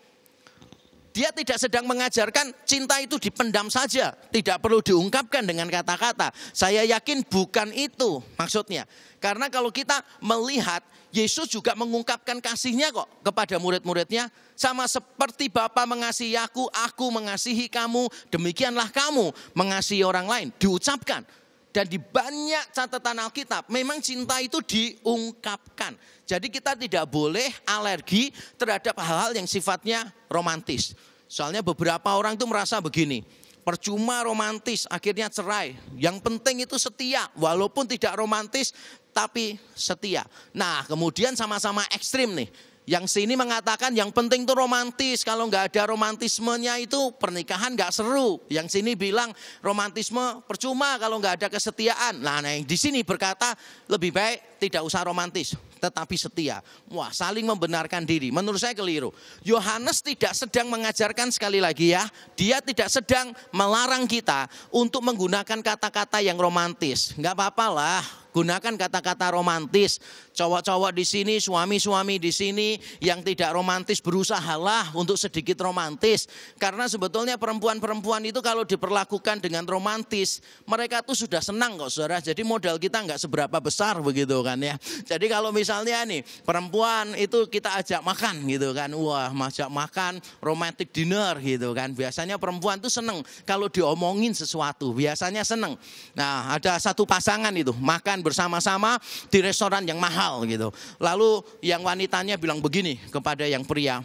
Dia tidak sedang mengajarkan cinta itu dipendam saja, tidak perlu diungkapkan dengan kata-kata. Saya yakin bukan itu maksudnya. Karena kalau kita melihat, Yesus juga mengungkapkan kasihnya kok kepada murid-muridnya. Sama seperti Bapa mengasihi aku mengasihi kamu, demikianlah kamu mengasihi orang lain. Diucapkan. Dan di banyak catatan Alkitab, memang cinta itu diungkapkan. Jadi kita tidak boleh alergi terhadap hal-hal yang sifatnya romantis. Soalnya beberapa orang itu merasa begini, percuma romantis akhirnya cerai. Yang penting itu setia, walaupun tidak romantis tapi setia. Nah kemudian sama-sama ekstrim nih. Yang sini mengatakan yang penting itu romantis. Kalau nggak ada romantismenya itu pernikahan nggak seru. Yang sini bilang romantisme percuma kalau nggak ada kesetiaan. Nah yang di sini berkata lebih baik tidak usah romantis, tetapi setia. Wah, saling membenarkan diri. Menurut saya keliru. Yohanes tidak sedang mengajarkan, sekali lagi ya, dia tidak sedang melarang kita untuk menggunakan kata-kata yang romantis. Nggak apa-apa lah. Gunakan kata-kata romantis. Cowok-cowok di sini, suami-suami di sini yang tidak romantis berusahalah untuk sedikit romantis. Karena sebetulnya perempuan-perempuan itu kalau diperlakukan dengan romantis, mereka tuh sudah senang kok saudara. Jadi modal kita nggak seberapa besar begitu kan ya. Jadi kalau misalnya nih perempuan itu kita ajak makan gitu kan. Wah, ajak makan romantic dinner gitu kan. Biasanya perempuan tuh seneng kalau diomongin sesuatu. Biasanya seneng. Nah ada satu pasangan itu makan bersama-sama di restoran yang mahal gitu. Lalu yang wanitanya bilang begini kepada yang pria,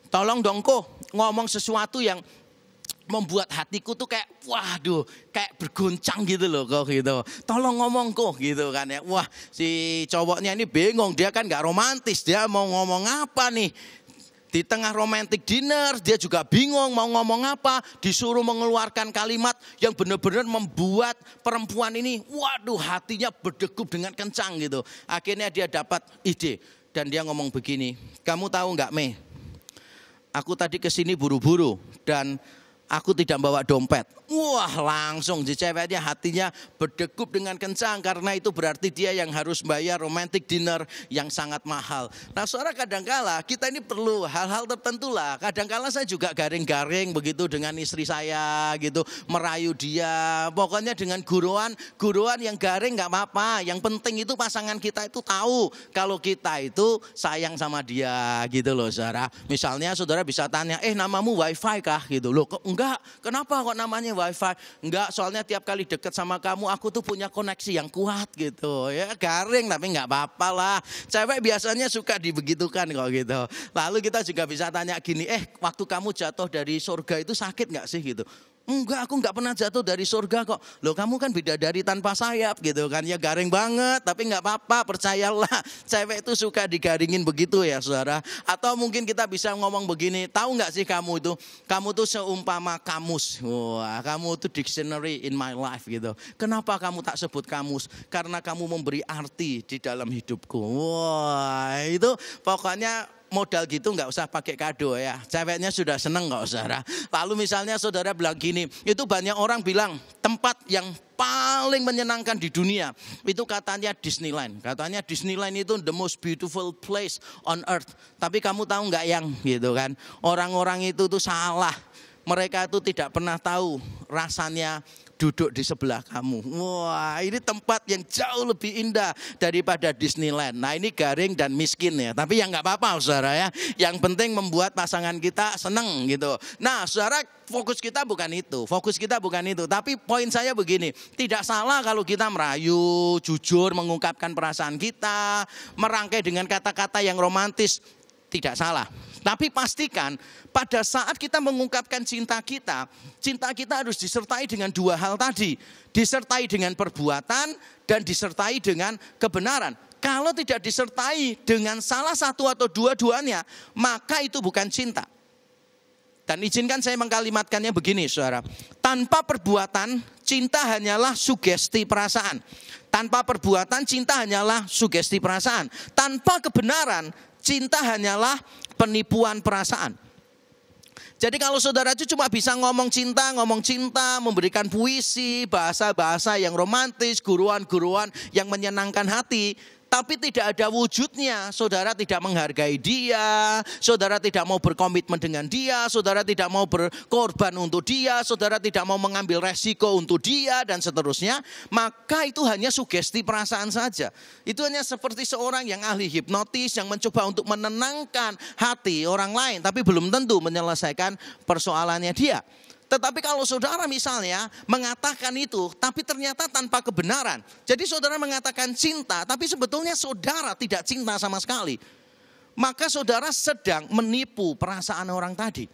tolong dong kok ngomong sesuatu yang membuat hatiku tuh kayak waduh kayak bergoncang gitu loh kok gitu. Tolong ngomong kok gitu kan ya. Wah si cowoknya ini bingung, dia kan gak romantis, dia mau ngomong apa nih. Di tengah romantic dinner dia juga bingung mau ngomong apa. Disuruh mengeluarkan kalimat yang benar-benar membuat perempuan ini waduh hatinya berdegup dengan kencang gitu. Akhirnya dia dapat ide dan dia ngomong begini, kamu tahu gak Mei, aku tadi kesini buru-buru dan aku tidak bawa dompet. Wah langsung si ceweknya hatinya berdegup dengan kencang. Karena itu berarti dia yang harus bayar romantic dinner yang sangat mahal. Nah saudara kadangkala kita ini perlu hal-hal tertentu lah. Kadangkala saya juga garing-garing begitu dengan istri saya gitu. Merayu dia. Pokoknya dengan guruan yang garing gak apa-apa. Yang penting itu pasangan kita itu tahu kalau kita itu sayang sama dia gitu loh saudara. Misalnya saudara bisa tanya, namamu wifi kah gitu loh. Enggak, kenapa kok namanya wifi? Enggak, soalnya tiap kali deket sama kamu aku tuh punya koneksi yang kuat gitu. Ya garing tapi enggak apa-apa lah. Cewek biasanya suka dibegitukan kok gitu. Lalu kita juga bisa tanya gini, waktu kamu jatuh dari surga itu sakit enggak sih gitu? Enggak, aku enggak pernah jatuh dari surga kok. Loh kamu kan bidadari tanpa sayap gitu kan. Ya garing banget tapi enggak apa-apa, percayalah. Cewek itu suka digaringin begitu ya saudara. Atau mungkin kita bisa ngomong begini, tahu enggak sih kamu tuh seumpama kamus. Wah, kamu tuh dictionary in my life gitu. Kenapa kamu tak sebut kamus? Karena kamu memberi arti di dalam hidupku. Wah, itu pokoknya modal gitu nggak usah pakai kado ya. Ceweknya sudah seneng kok saudara. Lalu misalnya saudara bilang gini, itu banyak orang bilang tempat yang paling menyenangkan di dunia itu katanya Disneyland. Katanya Disneyland itu the most beautiful place on earth. Tapi kamu tahu nggak yang gitu kan? Orang-orang itu tuh salah. Mereka itu tidak pernah tahu rasanya duduk di sebelah kamu. Wah, ini tempat yang jauh lebih indah daripada Disneyland. Nah, ini garing dan miskin ya. Tapi ya nggak apa-apa, saudara ya. Yang penting membuat pasangan kita seneng gitu. Nah, saudara, fokus kita bukan itu. Fokus kita bukan itu. Tapi poin saya begini, tidak salah kalau kita merayu, jujur mengungkapkan perasaan kita, merangkai dengan kata-kata yang romantis. Tidak salah. Tapi pastikan pada saat kita mengungkapkan cinta kita harus disertai dengan dua hal tadi. Disertai dengan perbuatan dan disertai dengan kebenaran. Kalau tidak disertai dengan salah satu atau dua-duanya, maka itu bukan cinta. Dan izinkan saya mengkalimatkannya begini saudara. Tanpa perbuatan, cinta hanyalah sugesti perasaan. Tanpa perbuatan, cinta hanyalah sugesti perasaan. Tanpa kebenaran, cinta hanyalah penipuan perasaan. Jadi kalau saudara itu cuma bisa ngomong cinta, memberikan puisi, bahasa-bahasa yang romantis, guruan-guruan yang menyenangkan hati, tapi tidak ada wujudnya, saudara tidak menghargai dia, saudara tidak mau berkomitmen dengan dia, saudara tidak mau berkorban untuk dia, saudara tidak mau mengambil resiko untuk dia, dan seterusnya, maka itu hanya sugesti perasaan saja. Itu hanya seperti seorang yang ahli hipnotis yang mencoba untuk menenangkan hati orang lain, tapi belum tentu menyelesaikan persoalannya dia. Tetapi kalau saudara misalnya mengatakan itu, tapi ternyata tanpa kebenaran. Jadi saudara mengatakan cinta, tapi sebetulnya saudara tidak cinta sama sekali. Maka saudara sedang menipu perasaan orang tadi.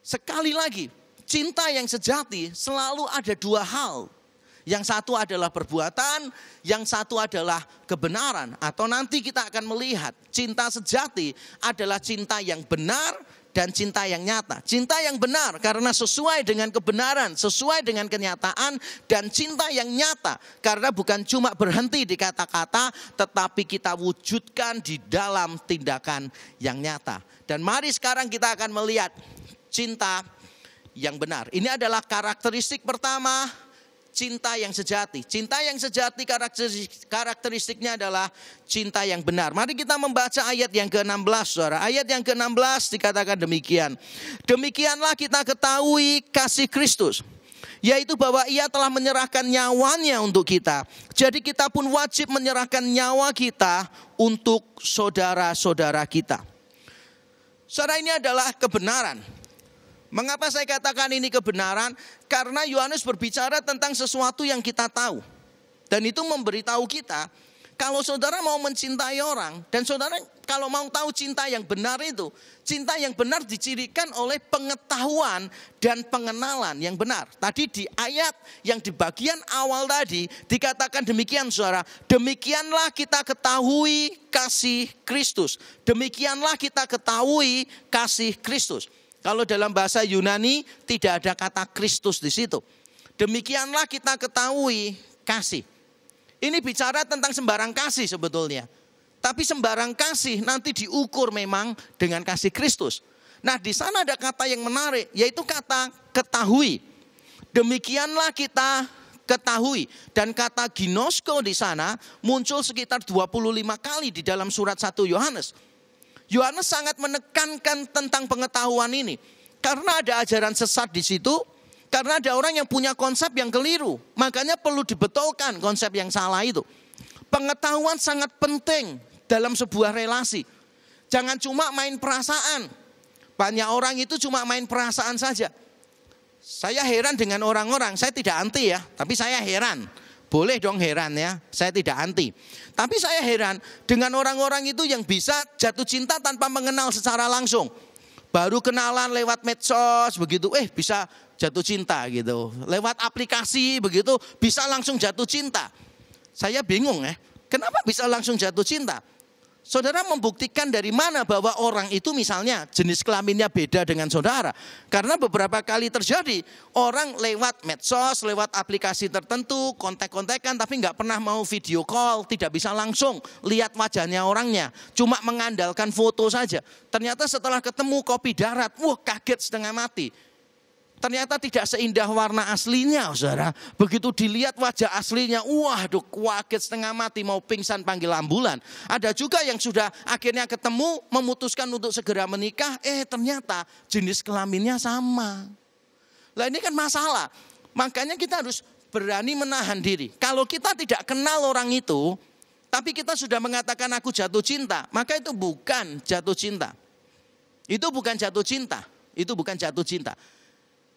Sekali lagi, cinta yang sejati selalu ada dua hal. Yang satu adalah perbuatan, yang satu adalah kebenaran. Atau nanti kita akan melihat cinta sejati adalah cinta yang benar dan cinta yang nyata. Cinta yang benar karena sesuai dengan kebenaran, sesuai dengan kenyataan, dan cinta yang nyata karena bukan cuma berhenti di kata-kata, tetapi kita wujudkan di dalam tindakan yang nyata. Dan mari sekarang kita akan melihat cinta yang benar. Ini adalah karakteristik pertama, cinta yang sejati. Cinta yang sejati karakteristiknya adalah cinta yang benar. Mari kita membaca ayat yang ke-16, saudara. Ayat yang ke-16 dikatakan demikian. Demikianlah kita ketahui kasih Kristus, yaitu bahwa ia telah menyerahkan nyawanya untuk kita. Jadi kita pun wajib menyerahkan nyawa kita untuk saudara-saudara kita. Saudara, ini adalah kebenaran. Mengapa saya katakan ini kebenaran? Karena Yohanes berbicara tentang sesuatu yang kita tahu. Dan itu memberitahu kita, kalau saudara mau mencintai orang, dan saudara kalau mau tahu cinta yang benar itu, cinta yang benar dicirikan oleh pengetahuan dan pengenalan yang benar. Tadi di ayat yang di bagian awal tadi dikatakan demikian, saudara. Demikianlah kita ketahui kasih Kristus. Demikianlah kita ketahui kasih Kristus. Kalau dalam bahasa Yunani tidak ada kata Kristus di situ. Demikianlah kita ketahui kasih. Ini bicara tentang sembarang kasih sebetulnya. Tapi sembarang kasih nanti diukur memang dengan kasih Kristus. Nah, di sana ada kata yang menarik, yaitu kata ketahui. Demikianlah kita ketahui. Dan kata ginosko di sana muncul sekitar 25 kali di dalam surat 1 Yohanes. Yohanes sangat menekankan tentang pengetahuan ini. Karena ada ajaran sesat di situ. Karena ada orang yang punya konsep yang keliru. Makanya perlu dibetulkan konsep yang salah itu. Pengetahuan sangat penting dalam sebuah relasi. Jangan cuma main perasaan. Banyak orang itu cuma main perasaan saja. Saya heran dengan orang-orang. Saya tidak anti ya, tapi saya heran. Boleh dong heran ya, saya tidak anti. Tapi saya heran dengan orang-orang itu yang bisa jatuh cinta tanpa mengenal secara langsung. Baru kenalan lewat medsos begitu, bisa jatuh cinta gitu. Lewat aplikasi begitu bisa langsung jatuh cinta. Saya bingung kenapa bisa langsung jatuh cinta? Saudara membuktikan dari mana bahwa orang itu misalnya jenis kelaminnya beda dengan saudara. Karena beberapa kali terjadi orang lewat medsos, lewat aplikasi tertentu, kontak-kontakan tapi nggak pernah mau video call, tidak bisa langsung lihat wajahnya orangnya. Cuma mengandalkan foto saja. Ternyata setelah ketemu kopi darat, kaget setengah mati. Ternyata tidak seindah warna aslinya, saudara. Begitu dilihat wajah aslinya, kaget setengah mati, mau pingsan panggil ambulan. Ada juga yang sudah akhirnya ketemu, memutuskan untuk segera menikah, ternyata jenis kelaminnya sama. Lah ini kan masalah. Makanya kita harus berani menahan diri. Kalau kita tidak kenal orang itu, tapi kita sudah mengatakan aku jatuh cinta, maka itu bukan jatuh cinta. Itu bukan jatuh cinta. Itu bukan jatuh cinta.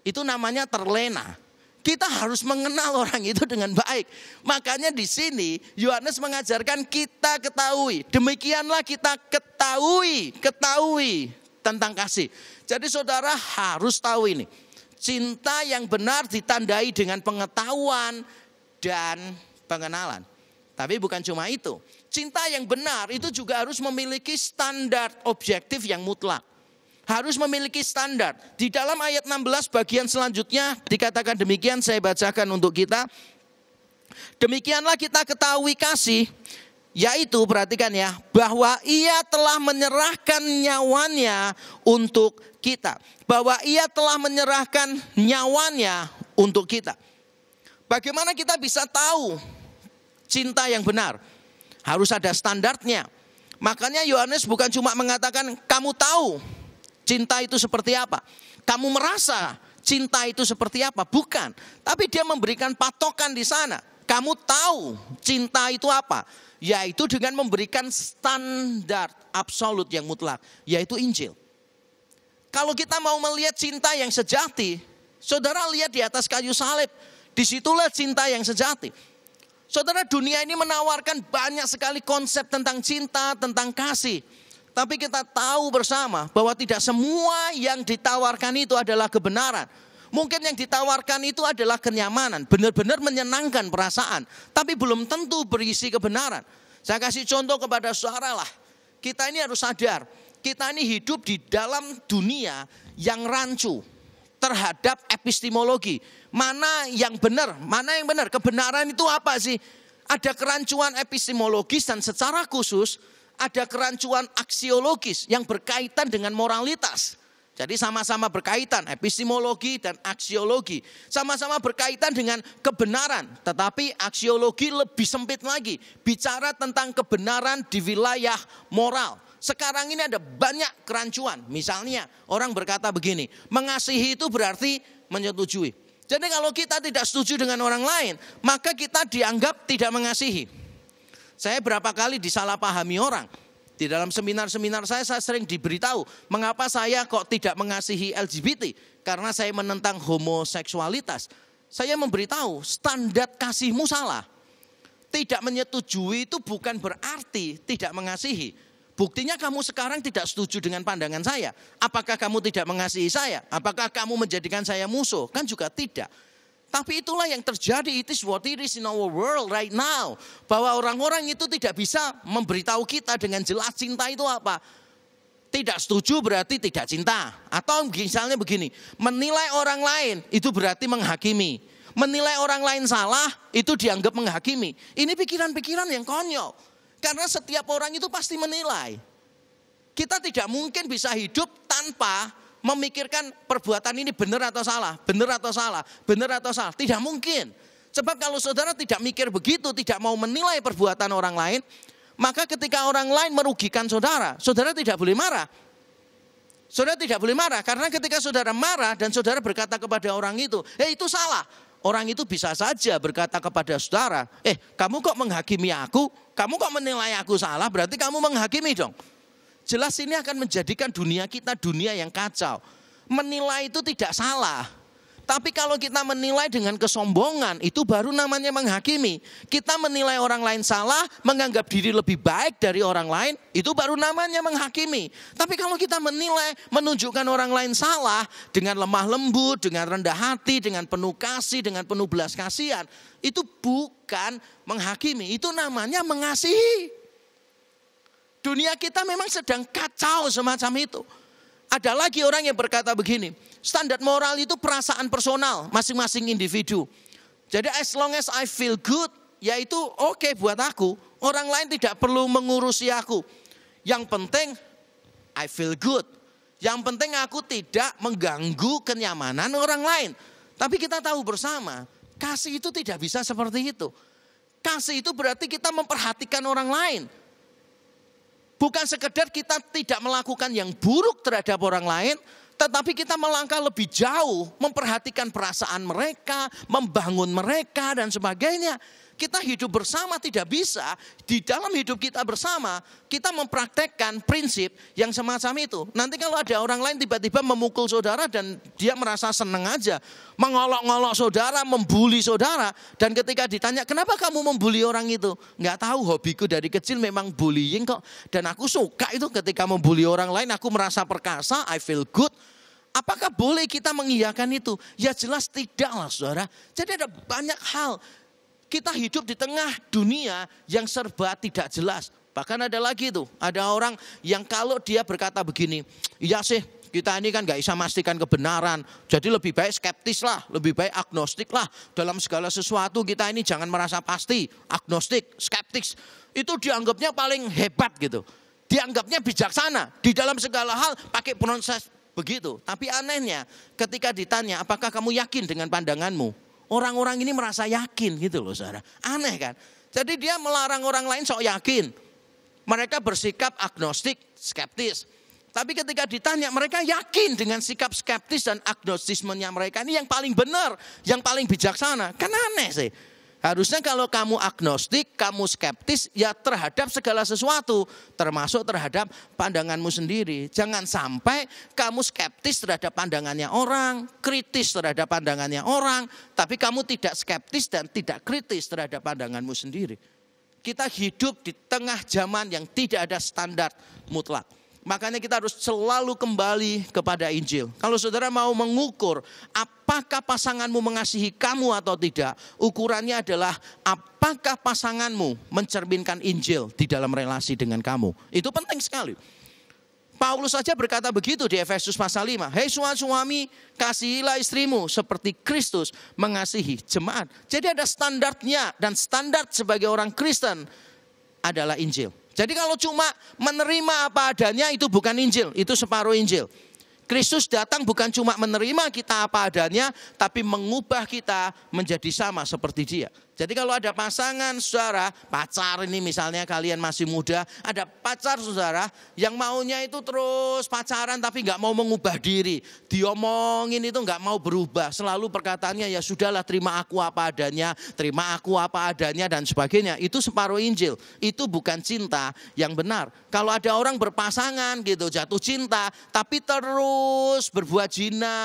Itu namanya terlena. Kita harus mengenal orang itu dengan baik. Makanya di sini Yohanes mengajarkan kita ketahui. Demikianlah kita ketahui tentang kasih. Jadi saudara harus tahu ini. Cinta yang benar ditandai dengan pengetahuan dan pengenalan. Tapi bukan cuma itu. Cinta yang benar itu juga harus memiliki standar objektif yang mutlak. Harus memiliki standar. Di dalam ayat 16 bagian selanjutnya dikatakan demikian, saya bacakan untuk kita. Demikianlah kita ketahui kasih, yaitu perhatikan ya, bahwa ia telah menyerahkan nyawanya untuk kita. Bahwa ia telah menyerahkan nyawanya untuk kita. Bagaimana kita bisa tahu cinta yang benar? Harus ada standarnya. Makanya Yohanes bukan cuma mengatakan kamu tahu cinta itu seperti apa. Kamu merasa cinta itu seperti apa. Bukan. Tapi dia memberikan patokan di sana. Kamu tahu cinta itu apa. Yaitu dengan memberikan standar absolut yang mutlak. Yaitu Injil. Kalau kita mau melihat cinta yang sejati. Saudara lihat di atas kayu salib. Disitulah cinta yang sejati. Saudara, dunia ini menawarkan banyak sekali konsep tentang cinta, tentang kasih. Tapi kita tahu bersama bahwa tidak semua yang ditawarkan itu adalah kebenaran. Mungkin yang ditawarkan itu adalah kenyamanan, benar-benar menyenangkan perasaan. Tapi belum tentu berisi kebenaran. Saya kasih contoh kepada saudara lah. Kita ini harus sadar, kita ini hidup di dalam dunia yang rancu terhadap epistemologi. Mana yang benar, mana yang benar. Kebenaran itu apa sih? Ada kerancuan epistemologis dan secara khusus ada kerancuan aksiologis yang berkaitan dengan moralitas. Jadi sama-sama berkaitan, epistemologi dan aksiologi. Sama-sama berkaitan dengan kebenaran. Tetapi aksiologi lebih sempit lagi. Bicara tentang kebenaran di wilayah moral. Sekarang ini ada banyak kerancuan. Misalnya orang berkata begini, mengasihi itu berarti menyetujui. Jadi kalau kita tidak setuju dengan orang lain, maka kita dianggap tidak mengasihi. Saya berapa kali disalahpahami orang. Di dalam seminar-seminar saya sering diberitahu, mengapa saya kok tidak mengasihi LGBT? Karena saya menentang homoseksualitas. Saya memberitahu, standar kasihmu salah. Tidak menyetujui itu bukan berarti tidak mengasihi. Buktinya kamu sekarang tidak setuju dengan pandangan saya. Apakah kamu tidak mengasihi saya? Apakah kamu menjadikan saya musuh? Kan juga tidak. Tapi itulah yang terjadi. It is what it is in our world right now. Bahwa orang-orang itu tidak bisa memberitahu kita dengan jelas cinta itu apa. Tidak setuju berarti tidak cinta. Atau misalnya begini, menilai orang lain itu berarti menghakimi. Menilai orang lain salah itu dianggap menghakimi. Ini pikiran-pikiran yang konyol. Karena setiap orang itu pasti menilai. Kita tidak mungkin bisa hidup tanpa memikirkan perbuatan ini benar atau salah, benar atau salah, benar atau salah. Tidak mungkin. Sebab kalau saudara tidak mikir begitu, tidak mau menilai perbuatan orang lain, maka ketika orang lain merugikan saudara, saudara tidak boleh marah. Saudara tidak boleh marah karena ketika saudara marah dan saudara berkata kepada orang itu salah. Orang itu bisa saja berkata kepada saudara, kamu kok menghakimi aku? Kamu kok menilai aku salah? Berarti kamu menghakimi dong. Jelas ini akan menjadikan dunia kita dunia yang kacau. Menilai itu tidak salah. Tapi kalau kita menilai dengan kesombongan, itu baru namanya menghakimi. Kita menilai orang lain salah, menganggap diri lebih baik dari orang lain, itu baru namanya menghakimi. Tapi kalau kita menilai, menunjukkan orang lain salah, dengan lemah lembut, dengan rendah hati, dengan penuh kasih, dengan penuh belas kasihan, itu bukan menghakimi, itu namanya mengasihi. Dunia kita memang sedang kacau semacam itu. Ada lagi orang yang berkata begini, standar moral itu perasaan personal masing-masing individu. Jadi as long as I feel good, yaitu oke buat aku. Orang lain tidak perlu mengurusi aku. Yang penting I feel good. Yang penting aku tidak mengganggu kenyamanan orang lain. Tapi kita tahu bersama, kasih itu tidak bisa seperti itu. Kasih itu berarti kita memperhatikan orang lain. Bukan sekedar kita tidak melakukan yang buruk terhadap orang lain, tetapi kita melangkah lebih jauh, memperhatikan perasaan mereka, membangun mereka dan sebagainya. Kita hidup bersama tidak bisa, di dalam hidup kita bersama, kita mempraktekkan prinsip yang semacam itu. Nanti kalau ada orang lain tiba-tiba memukul saudara dan dia merasa senang aja, mengolok-ngolok saudara, membuli saudara. Dan ketika ditanya, kenapa kamu membuli orang itu? Nggak tahu, hobiku dari kecil memang bullying kok. Dan aku suka itu ketika membuli orang lain, aku merasa perkasa, I feel good. Apakah boleh kita mengiyakan itu? Ya jelas tidak lah saudara. Jadi ada banyak hal. Kita hidup di tengah dunia yang serba tidak jelas. Bahkan ada lagi tuh, ada orang yang kalau dia berkata begini, iya sih kita ini kan gak bisa memastikan kebenaran. Jadi lebih baik skeptis lah, lebih baik agnostik lah. Dalam segala sesuatu kita ini jangan merasa pasti, agnostik, skeptis. Itu dianggapnya paling hebat gitu. Dianggapnya bijaksana, di dalam segala hal pakai proses begitu. Tapi anehnya ketika ditanya apakah kamu yakin dengan pandanganmu? orang-orang ini merasa yakin gitu loh saudara. Aneh kan? Jadi dia melarang orang lain sok yakin. Mereka bersikap agnostik, skeptis. Tapi ketika ditanya mereka yakin dengan sikap skeptis dan agnostismenya mereka ini yang paling benar, yang paling bijaksana. Kan aneh sih. Harusnya kalau kamu agnostik, kamu skeptis ya terhadap segala sesuatu. Termasuk terhadap pandanganmu sendiri. Jangan sampai kamu skeptis terhadap pandangannya orang, kritis terhadap pandangannya orang. Tapi kamu tidak skeptis dan tidak kritis terhadap pandanganmu sendiri. Kita hidup di tengah zaman yang tidak ada standar mutlak. Makanya kita harus selalu kembali kepada Injil. Kalau saudara mau mengukur apakah pasanganmu mengasihi kamu atau tidak, ukurannya adalah apakah pasanganmu mencerminkan Injil di dalam relasi dengan kamu. Itu penting sekali. Paulus saja berkata begitu di Efesus pasal 5. Hei suami, kasihilah istrimu seperti Kristus mengasihi jemaat. Jadi ada standarnya, dan standar sebagai orang Kristen adalah Injil. Jadi kalau cuma menerima apa adanya itu bukan Injil, itu separuh Injil. Kristus datang bukan cuma menerima kita apa adanya, tapi mengubah kita menjadi sama seperti Dia. Jadi kalau ada pasangan saudara, pacar ini misalnya kalian masih muda, ada pacar saudara yang maunya itu terus pacaran tapi nggak mau mengubah diri. Diomongin itu nggak mau berubah, selalu perkataannya ya sudahlah terima aku apa adanya dan sebagainya. Itu separuh Injil, itu bukan cinta yang benar. Kalau ada orang berpasangan gitu jatuh cinta tapi terus berbuat zina,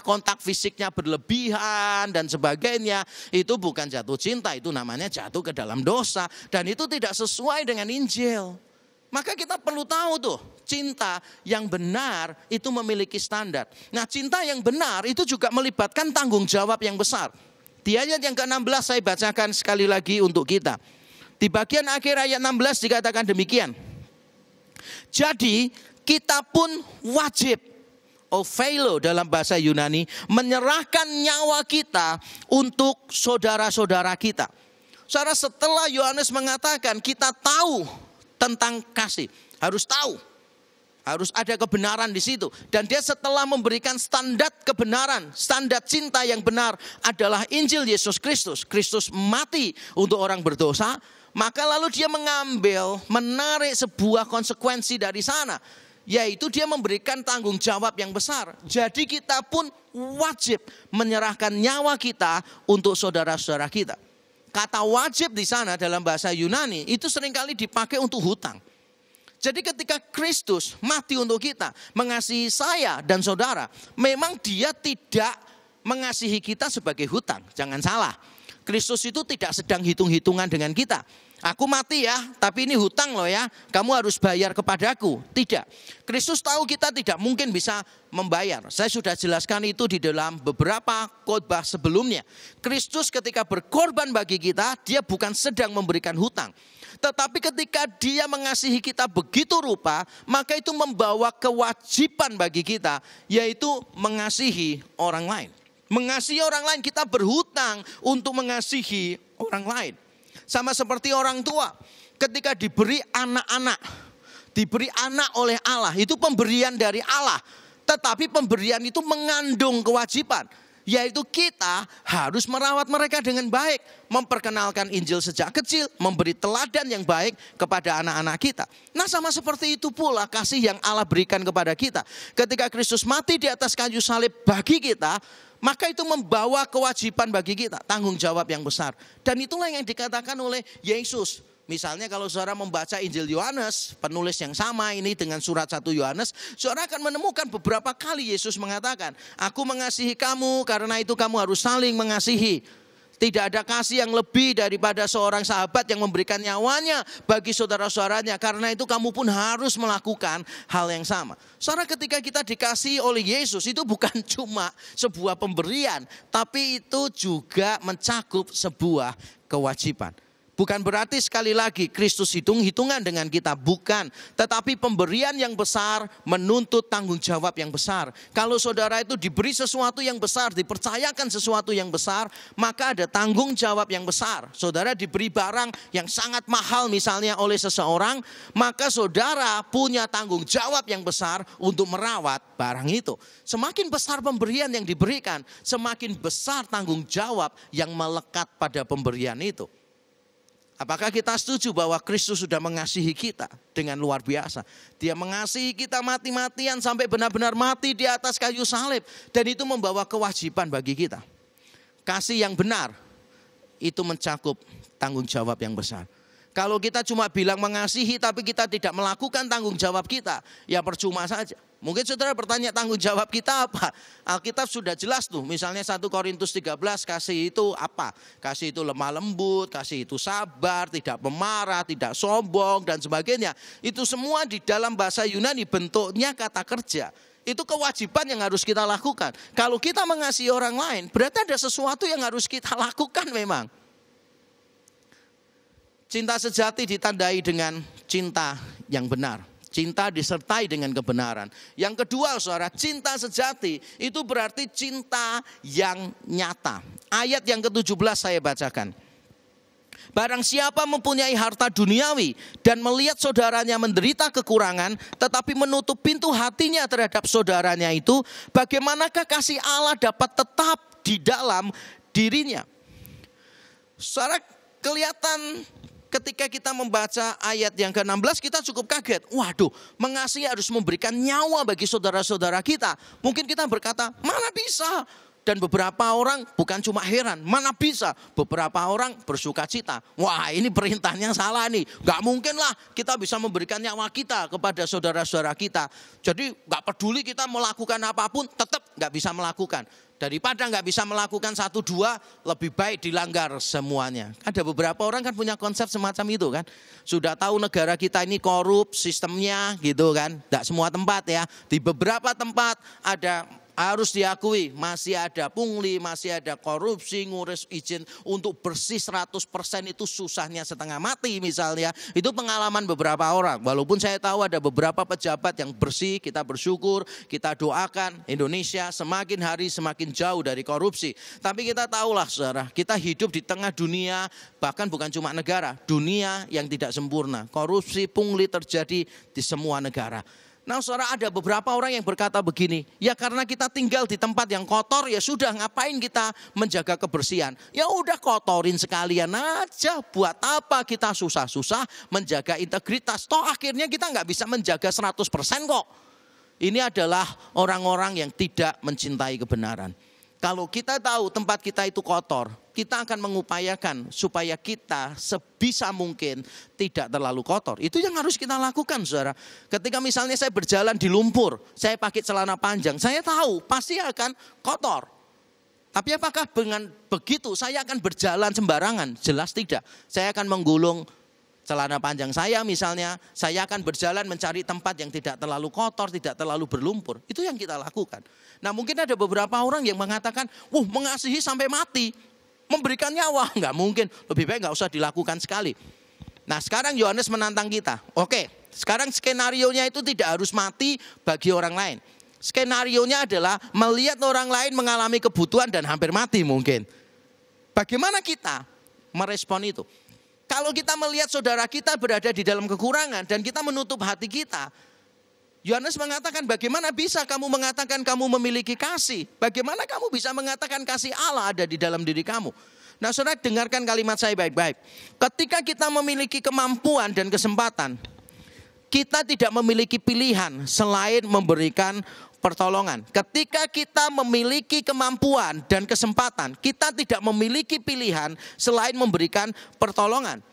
kontak fisiknya berlebihan dan sebagainya, itu bukan jatuh cinta, itu namanya jatuh ke dalam dosa. Dan itu tidak sesuai dengan Injil. Maka kita perlu tahu tuh, cinta yang benar itu memiliki standar. Nah cinta yang benar itu juga melibatkan tanggung jawab yang besar. Di ayat yang ke-16 saya bacakan sekali lagi untuk kita. Di bagian akhir ayat 16 dikatakan demikian. Jadi kita pun wajib, opheilo dalam bahasa Yunani, menyerahkan nyawa kita untuk saudara-saudara kita. Saudara, setelah Yohanes mengatakan kita tahu tentang kasih, harus tahu, harus ada kebenaran di situ. Dan dia setelah memberikan standar kebenaran, standar cinta yang benar adalah Injil Yesus Kristus. Kristus mati untuk orang berdosa, maka lalu dia menarik sebuah konsekuensi dari sana. Yaitu dia memberikan tanggung jawab yang besar. Jadi kita pun wajib menyerahkan nyawa kita untuk saudara-saudara kita. Kata wajib di sana dalam bahasa Yunani itu seringkali dipakai untuk hutang. Jadi ketika Kristus mati untuk kita, mengasihi saya dan saudara, memang dia tidak mengasihi kita sebagai hutang. Jangan salah. Kristus itu tidak sedang hitung-hitungan dengan kita. Aku mati ya, tapi ini hutang loh ya, kamu harus bayar kepadaku. Tidak. Kristus tahu kita tidak mungkin bisa membayar. Saya sudah jelaskan itu di dalam beberapa khotbah sebelumnya. Kristus ketika berkorban bagi kita, dia bukan sedang memberikan hutang. Tetapi ketika dia mengasihi kita begitu rupa, maka itu membawa kewajiban bagi kita, yaitu mengasihi orang lain. Mengasihi orang lain, kita berhutang untuk mengasihi orang lain. Sama seperti orang tua, ketika diberi anak-anak, diberi anak oleh Allah, itu pemberian dari Allah. Tetapi pemberian itu mengandung kewajiban, yaitu kita harus merawat mereka dengan baik, memperkenalkan Injil sejak kecil, memberi teladan yang baik kepada anak-anak kita. Nah sama seperti itu pula kasih yang Allah berikan kepada kita. Ketika Kristus mati di atas kayu salib bagi kita, maka itu membawa kewajiban bagi kita, tanggung jawab yang besar. Dan itulah yang dikatakan oleh Yesus. Misalnya kalau saudara membaca Injil Yohanes, penulis yang sama ini dengan surat 1 Yohanes, saudara akan menemukan beberapa kali Yesus mengatakan, aku mengasihi kamu, karena itu kamu harus saling mengasihi. Tidak ada kasih yang lebih daripada seorang sahabat yang memberikan nyawanya bagi saudara-saudaranya. Karena itu kamu pun harus melakukan hal yang sama. Saudara, ketika kita dikasihi oleh Yesus itu bukan cuma sebuah pemberian, tapi itu juga mencakup sebuah kewajiban. Bukan berarti sekali lagi Kristus hitung-hitungan dengan kita, bukan. Tetapi pemberian yang besar menuntut tanggung jawab yang besar. Kalau saudara itu diberi sesuatu yang besar, dipercayakan sesuatu yang besar, maka ada tanggung jawab yang besar. Saudara diberi barang yang sangat mahal misalnya oleh seseorang, maka saudara punya tanggung jawab yang besar untuk merawat barang itu. Semakin besar pemberian yang diberikan, semakin besar tanggung jawab yang melekat pada pemberian itu. Apakah kita setuju bahwa Kristus sudah mengasihi kita dengan luar biasa? Dia mengasihi kita mati-matian sampai benar-benar mati di atas kayu salib. Dan itu membawa kewajiban bagi kita. Kasih yang benar itu mencakup tanggung jawab yang besar. Kalau kita cuma bilang mengasihi tapi kita tidak melakukan tanggung jawab kita, ya percuma saja. Mungkin saudara bertanya tanggung jawab kita apa? Alkitab sudah jelas tuh, misalnya 1 Korintus 13, kasih itu apa? Kasih itu lemah lembut, kasih itu sabar, tidak pemarah, tidak sombong dan sebagainya. Itu semua di dalam bahasa Yunani bentuknya kata kerja. Itu kewajiban yang harus kita lakukan. Kalau kita mengasihi orang lain, berarti ada sesuatu yang harus kita lakukan memang. Cinta sejati ditandai dengan cinta yang benar. Cinta disertai dengan kebenaran. Yang kedua saudara, cinta sejati itu berarti cinta yang nyata. Ayat yang ke-17 saya bacakan. Barang siapa mempunyai harta duniawi dan melihat saudaranya menderita kekurangan, tetapi menutup pintu hatinya terhadap saudaranya itu, bagaimanakah kasih Allah dapat tetap di dalam dirinya? Saudara, kelihatan ketika kita membaca ayat yang ke-16 kita cukup kaget. Waduh, mengasihi harus memberikan nyawa bagi saudara-saudara kita. Mungkin kita berkata, mana bisa? Dan beberapa orang bukan cuma heran, mana bisa? Beberapa orang bersuka cita. Wah, ini perintahnya salah nih. Gak mungkin lah kita bisa memberikan nyawa kita kepada saudara-saudara kita. Jadi gak peduli kita melakukan apapun, tetap gak bisa melakukan. Daripada nggak bisa melakukan 1-2, lebih baik dilanggar semuanya. Ada beberapa orang kan punya konsep semacam itu kan. Sudah tahu negara kita ini korup sistemnya gitu kan. Nggak semua tempat ya. Di beberapa tempat ada, harus diakui masih ada pungli, masih ada korupsi, ngurus izin untuk bersih 100% itu susahnya setengah mati misalnya. Itu pengalaman beberapa orang. Walaupun saya tahu ada beberapa pejabat yang bersih, kita bersyukur, kita doakan Indonesia semakin hari semakin jauh dari korupsi. Tapi kita tahulah saudara, kita hidup di tengah dunia, bahkan bukan cuma negara, dunia yang tidak sempurna. Korupsi, pungli terjadi di semua negara. Nah saudara, ada beberapa orang yang berkata begini, ya karena kita tinggal di tempat yang kotor, ya sudah ngapain kita menjaga kebersihan. Ya udah kotorin sekalian aja, buat apa kita susah-susah menjaga integritas. Toh akhirnya kita nggak bisa menjaga 100% kok. Ini adalah orang-orang yang tidak mencintai kebenaran. Kalau kita tahu tempat kita itu kotor, kita akan mengupayakan supaya kita sebisa mungkin tidak terlalu kotor. Itu yang harus kita lakukan saudara. Ketika misalnya saya berjalan di lumpur, saya pakai celana panjang, saya tahu pasti akan kotor. Tapi apakah dengan begitu saya akan berjalan sembarangan? Jelas tidak. Saya akan menggulung celana panjang saya misalnya, saya akan berjalan mencari tempat yang tidak terlalu kotor, tidak terlalu berlumpur. Itu yang kita lakukan. Nah mungkin ada beberapa orang yang mengatakan, mengasihi sampai mati, memberikan nyawa. Enggak mungkin, lebih baik enggak usah dilakukan sekali. Nah sekarang Yohanes menantang kita. Oke, sekarang skenarionya itu tidak harus mati bagi orang lain. Skenarionya adalah melihat orang lain mengalami kebutuhan dan hampir mati mungkin. Bagaimana kita merespon itu? Kalau kita melihat saudara kita berada di dalam kekurangan dan kita menutup hati kita, Yohanes mengatakan bagaimana bisa kamu mengatakan kamu memiliki kasih? Bagaimana kamu bisa mengatakan kasih Allah ada di dalam diri kamu? Nah saudara, dengarkan kalimat saya baik-baik. Ketika kita memiliki kemampuan dan kesempatan, kita tidak memiliki pilihan selain memberikan pertolongan. Ketika kita memiliki kemampuan dan kesempatan, kita tidak memiliki pilihan selain memberikan pertolongan.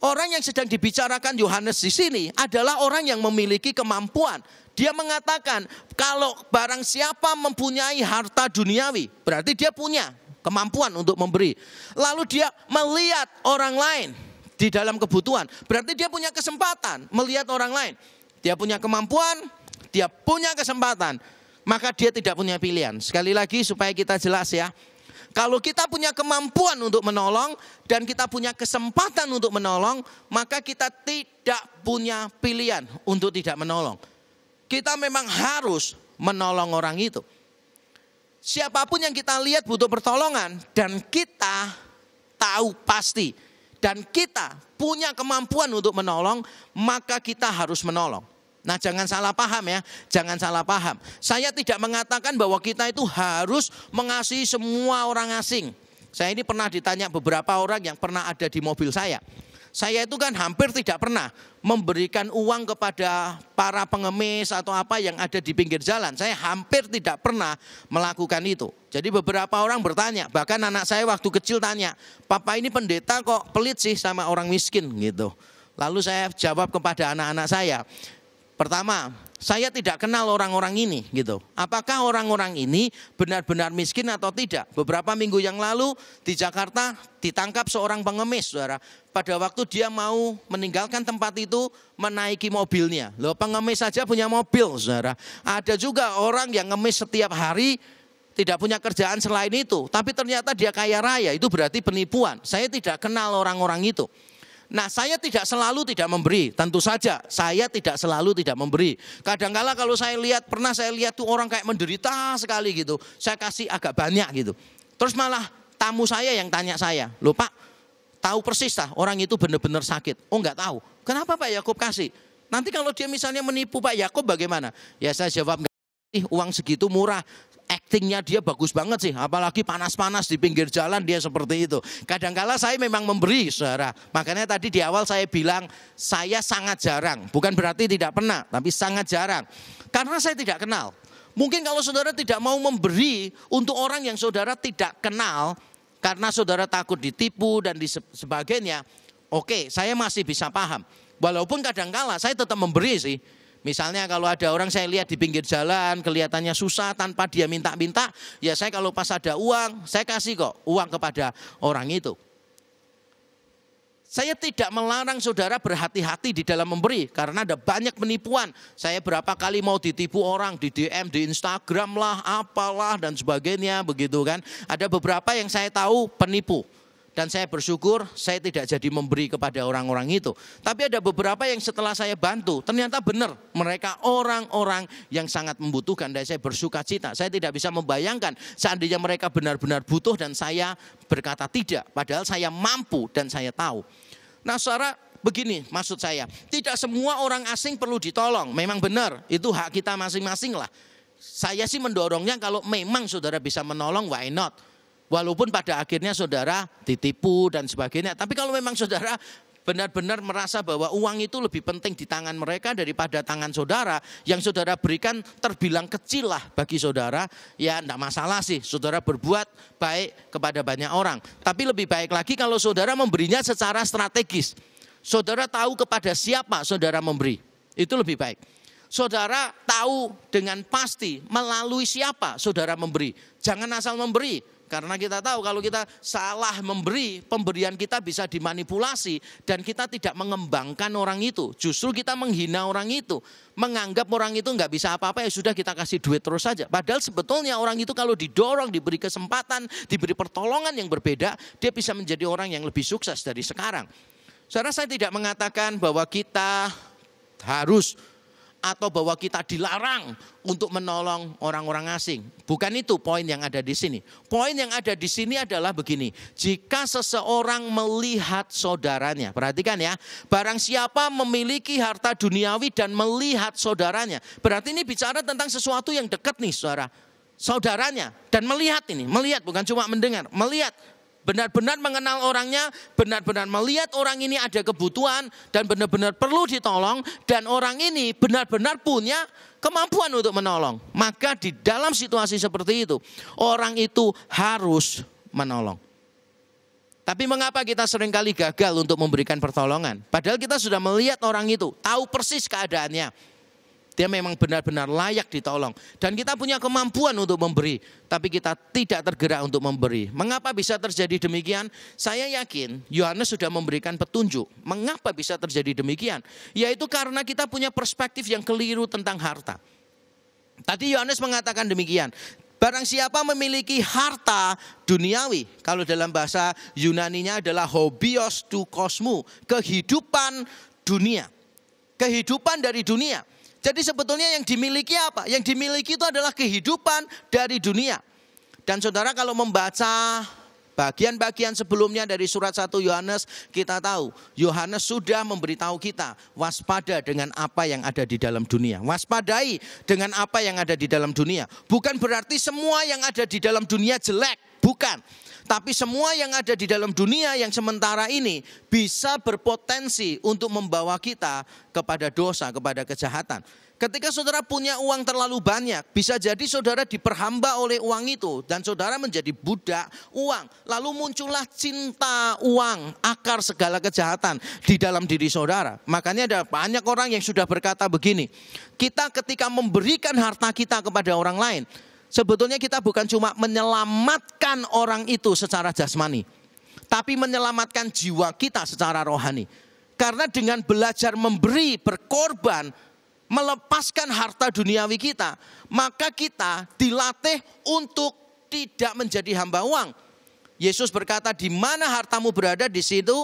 Orang yang sedang dibicarakan Yohanes di sini adalah orang yang memiliki kemampuan. Dia mengatakan kalau barang siapa mempunyai harta duniawi, berarti dia punya kemampuan untuk memberi. Lalu dia melihat orang lain di dalam kebutuhan, berarti dia punya kesempatan melihat orang lain. Dia punya kemampuan, dia punya kesempatan, maka dia tidak punya pilihan. Sekali lagi supaya kita jelas ya. Kalau kita punya kemampuan untuk menolong dan kita punya kesempatan untuk menolong, maka kita tidak punya pilihan untuk tidak menolong. Kita memang harus menolong orang itu. Siapapun yang kita lihat butuh pertolongan dan kita tahu pasti dan kita punya kemampuan untuk menolong, maka kita harus menolong. Nah, jangan salah paham ya, jangan salah paham. Saya tidak mengatakan bahwa kita itu harus mengasihi semua orang asing. Saya ini pernah ditanya beberapa orang yang pernah ada di mobil saya. Saya itu kan hampir tidak pernah memberikan uang kepada para pengemis atau apa yang ada di pinggir jalan. Saya hampir tidak pernah melakukan itu. Jadi beberapa orang bertanya, bahkan anak saya waktu kecil tanya, "Papa ini pendeta kok pelit sih sama orang miskin?" gitu. Lalu saya jawab kepada anak-anak saya, pertama, saya tidak kenal orang-orang ini gitu. Apakah orang-orang ini benar-benar miskin atau tidak? Beberapa minggu yang lalu di Jakarta ditangkap seorang pengemis, saudara. Pada waktu dia mau meninggalkan tempat itu, menaiki mobilnya. Loh, pengemis saja punya mobil, saudara. Ada juga orang yang ngemis setiap hari, tidak punya kerjaan selain itu. Tapi ternyata dia kaya raya, itu berarti penipuan. Saya tidak kenal orang-orang itu. Nah, saya tidak selalu tidak memberi, tentu saja saya tidak selalu tidak memberi. Kadang-kala kalau saya lihat, pernah saya lihat tuh orang kayak menderita sekali gitu, saya kasih agak banyak gitu. Terus malah tamu saya yang tanya saya, "Loh Pak, tahu persis tak orang itu benar-benar sakit?" "Oh enggak tahu." "Kenapa Pak Yakub kasih? Nanti kalau dia misalnya menipu Pak Yakub bagaimana?" Ya saya jawab, "Enggak, uang segitu murah. Aktingnya dia bagus banget sih, apalagi panas-panas di pinggir jalan dia seperti itu." Kadang-kala saya memang memberi, saudara. Makanya tadi di awal saya bilang saya sangat jarang. Bukan berarti tidak pernah, tapi sangat jarang. Karena saya tidak kenal. Mungkin kalau saudara tidak mau memberi untuk orang yang saudara tidak kenal, karena saudara takut ditipu dan sebagainya, oke, saya masih bisa paham. Walaupun kadang-kala saya tetap memberi sih. Misalnya kalau ada orang saya lihat di pinggir jalan kelihatannya susah tanpa dia minta-minta, ya saya kalau pas ada uang, saya kasih kok uang kepada orang itu. Saya tidak melarang saudara berhati-hati di dalam memberi karena ada banyak penipuan. Saya berapa kali mau ditipu orang di DM, di Instagram lah, apalah dan sebagainya begitu kan. Ada beberapa yang saya tahu penipu. Dan saya bersyukur saya tidak jadi memberi kepada orang-orang itu. Tapi ada beberapa yang setelah saya bantu, ternyata benar mereka orang-orang yang sangat membutuhkan dan saya bersuka cita. Saya tidak bisa membayangkan seandainya mereka benar-benar butuh dan saya berkata tidak. Padahal saya mampu dan saya tahu. Nah saudara, begini maksud saya, tidak semua orang asing perlu ditolong. Memang benar, itu hak kita masing-masing lah. Saya sih mendorongnya kalau memang saudara bisa menolong, why not? Walaupun pada akhirnya saudara ditipu dan sebagainya. Tapi kalau memang saudara benar-benar merasa bahwa uang itu lebih penting di tangan mereka daripada tangan saudara, yang saudara berikan terbilang kecil lah bagi saudara, ya enggak masalah sih saudara berbuat baik kepada banyak orang. Tapi lebih baik lagi kalau saudara memberinya secara strategis. Saudara tahu kepada siapa saudara memberi, itu lebih baik. Saudara tahu dengan pasti melalui siapa saudara memberi. Jangan asal memberi. Karena kita tahu kalau kita salah memberi, pemberian kita bisa dimanipulasi dan kita tidak mengembangkan orang itu. Justru kita menghina orang itu, menganggap orang itu nggak bisa apa-apa, ya sudah kita kasih duit terus saja. Padahal sebetulnya orang itu kalau didorong, diberi kesempatan, diberi pertolongan yang berbeda, dia bisa menjadi orang yang lebih sukses dari sekarang. Saudara, saya tidak mengatakan bahwa kita harus atau bahwa kita dilarang untuk menolong orang-orang asing. Bukan itu poin yang ada di sini. Poin yang ada di sini adalah begini. Jika seseorang melihat saudaranya, perhatikan ya, barang siapa memiliki harta duniawi dan melihat saudaranya, berarti ini bicara tentang sesuatu yang dekat nih saudara. Saudaranya dan melihat ini, melihat bukan cuma mendengar, melihat. Benar-benar mengenal orangnya, benar-benar melihat orang ini ada kebutuhan dan benar-benar perlu ditolong dan orang ini benar-benar punya kemampuan untuk menolong. Maka di dalam situasi seperti itu, orang itu harus menolong. Tapi mengapa kita seringkali gagal untuk memberikan pertolongan? Padahal kita sudah melihat orang itu, tahu persis keadaannya. Dia memang benar-benar layak ditolong. Dan kita punya kemampuan untuk memberi. Tapi kita tidak tergerak untuk memberi. Mengapa bisa terjadi demikian? Saya yakin Yohanes sudah memberikan petunjuk. Mengapa bisa terjadi demikian? Yaitu karena kita punya perspektif yang keliru tentang harta. Tadi Yohanes mengatakan demikian. Barang siapa memiliki harta duniawi, kalau dalam bahasa Yunaninya adalah hobios tu kosmu, kehidupan dunia. Kehidupan dari dunia. Jadi sebetulnya yang dimiliki apa? Yang dimiliki itu adalah kehidupan dari dunia. Dan saudara kalau membaca bagian-bagian sebelumnya dari surat 1 Yohanes, kita tahu Yohanes sudah memberitahu kita waspada dengan apa yang ada di dalam dunia. Waspadai dengan apa yang ada di dalam dunia. Bukan berarti semua yang ada di dalam dunia jelek, bukan. Tapi semua yang ada di dalam dunia yang sementara ini bisa berpotensi untuk membawa kita kepada dosa, kepada kejahatan. Ketika saudara punya uang terlalu banyak, bisa jadi saudara diperhamba oleh uang itu dan saudara menjadi budak uang. Lalu muncullah cinta uang, akar segala kejahatan di dalam diri saudara. Makanya ada banyak orang yang sudah berkata begini, kita ketika memberikan harta kita kepada orang lain, sebetulnya kita bukan cuma menyelamatkan orang itu secara jasmani, tapi menyelamatkan jiwa kita secara rohani. Karena dengan belajar memberi, berkorban, melepaskan harta duniawi kita, maka kita dilatih untuk tidak menjadi hamba uang. Yesus berkata, di mana hartamu berada, di situ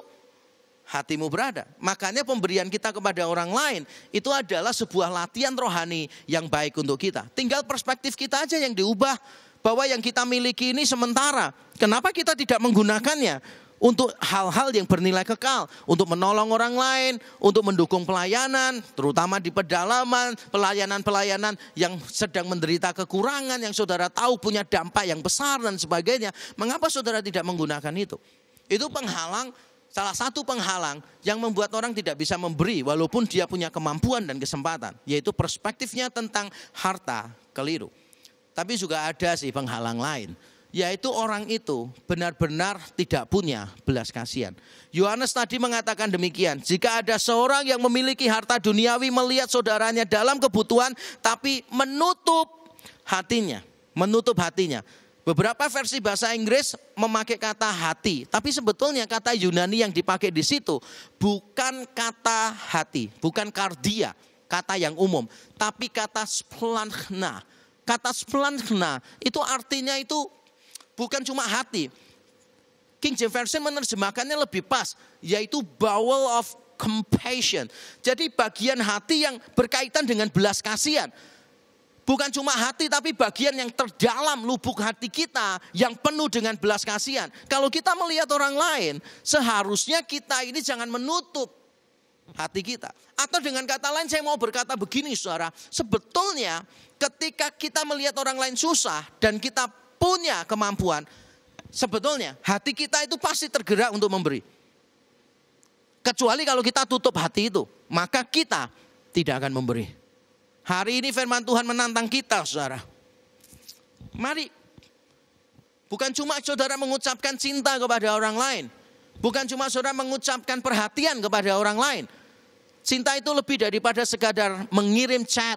hatimu berada. Makanya pemberian kita kepada orang lain itu adalah sebuah latihan rohani yang baik untuk kita. Tinggal perspektif kita aja yang diubah, bahwa yang kita miliki ini sementara. Kenapa kita tidak menggunakannya untuk hal-hal yang bernilai kekal, untuk menolong orang lain, untuk mendukung pelayanan, terutama di pedalaman, pelayanan-pelayanan yang sedang menderita kekurangan, yang saudara tahu punya dampak yang besar dan sebagainya. Mengapa saudara tidak menggunakan itu? Itu penghalang, salah satu penghalang yang membuat orang tidak bisa memberi walaupun dia punya kemampuan dan kesempatan, yaitu perspektifnya tentang harta keliru. Tapi juga ada sih penghalang lain, yaitu orang itu benar-benar tidak punya belas kasihan. Yohanes tadi mengatakan demikian, jika ada seorang yang memiliki harta duniawi melihat saudaranya dalam kebutuhan tapi menutup hatinya. Beberapa versi bahasa Inggris memakai kata hati, tapi sebetulnya kata Yunani yang dipakai di situ bukan kata hati, bukan kardia, kata yang umum, tapi kata splanchna. Kata splanchna itu artinya itu bukan cuma hati. King James Version menerjemahkannya lebih pas, yaitu bowel of compassion. Jadi bagian hati yang berkaitan dengan belas kasihan. Bukan cuma hati, tapi bagian yang terdalam lubuk hati kita yang penuh dengan belas kasihan. Kalau kita melihat orang lain, seharusnya kita ini jangan menutup hati kita. Atau dengan kata lain saya mau berkata begini saudara, sebetulnya ketika kita melihat orang lain susah dan kita punya kemampuan, sebetulnya hati kita itu pasti tergerak untuk memberi. Kecuali kalau kita tutup hati itu, maka kita tidak akan memberi. Hari ini firman Tuhan menantang kita saudara. Mari, bukan cuma saudara mengucapkan cinta kepada orang lain, bukan cuma saudara mengucapkan perhatian kepada orang lain. Cinta itu lebih daripada sekadar mengirim chat,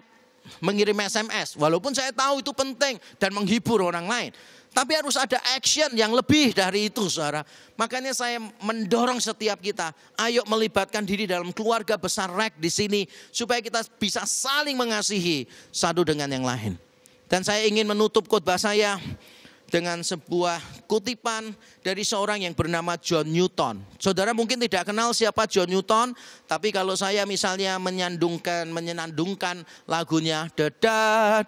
mengirim SMS. Walaupun saya tahu itu penting dan menghibur orang lain. Tapi harus ada action yang lebih dari itu saudara. Makanya saya mendorong setiap kita, ayo melibatkan diri dalam keluarga besar REK di sini. Supaya kita bisa saling mengasihi satu dengan yang lain. Dan saya ingin menutup khotbah saya dengan sebuah kutipan dari seorang yang bernama John Newton. Saudara mungkin tidak kenal siapa John Newton, tapi kalau saya misalnya menyenandungkan lagunya da da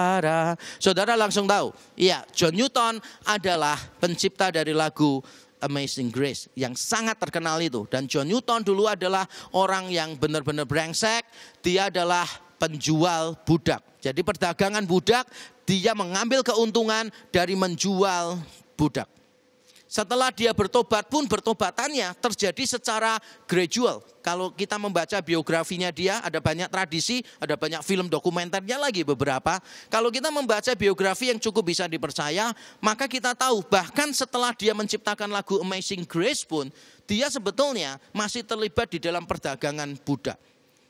da, saudara langsung tahu. Iya, John Newton adalah pencipta dari lagu Amazing Grace yang sangat terkenal itu. Dan John Newton dulu adalah orang yang benar-benar brengsek. Dia adalah penjual budak. Jadi perdagangan budak, dia mengambil keuntungan dari menjual budak. Setelah dia bertobat pun bertobatannya terjadi secara gradual. Kalau kita membaca biografinya dia, ada banyak tradisi, ada banyak film dokumenternya lagi beberapa. Kalau kita membaca biografi yang cukup bisa dipercaya, maka kita tahu bahkan setelah dia menciptakan lagu Amazing Grace pun, dia sebetulnya masih terlibat di dalam perdagangan budak.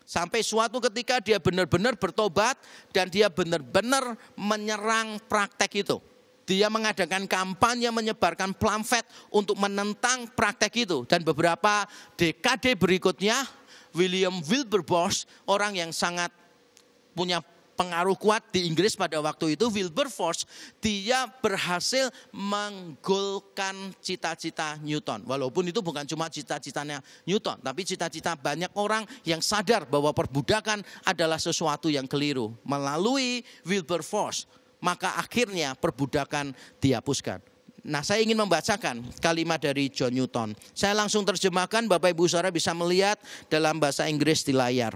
Sampai suatu ketika dia benar-benar bertobat dan dia benar-benar menyerang praktek itu. Dia mengadakan kampanye, menyebarkan pamflet untuk menentang praktek itu. Dan beberapa dekade berikutnya, William Wilberforce, orang yang sangat punya pengaruh kuat di Inggris pada waktu itu, Wilberforce, dia berhasil menggolkan cita-cita Newton. Walaupun itu bukan cuma cita-citanya Newton, tapi cita-cita banyak orang yang sadar bahwa perbudakan adalah sesuatu yang keliru. Melalui Wilberforce, maka akhirnya perbudakan dihapuskan. Nah, saya ingin membacakan kalimat dari John Newton. Saya langsung terjemahkan, Bapak Ibu Saudara bisa melihat dalam bahasa Inggris di layar.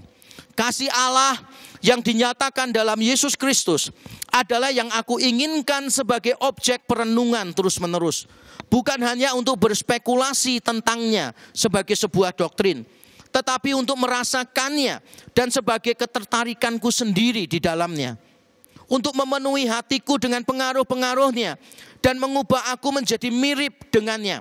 Kasih Allah yang dinyatakan dalam Yesus Kristus adalah yang aku inginkan sebagai objek perenungan terus-menerus. Bukan hanya untuk berspekulasi tentangnya sebagai sebuah doktrin, tetapi untuk merasakannya dan sebagai ketertarikanku sendiri di dalamnya. Untuk memenuhi hatiku dengan pengaruh-pengaruhnya dan mengubah aku menjadi mirip dengannya.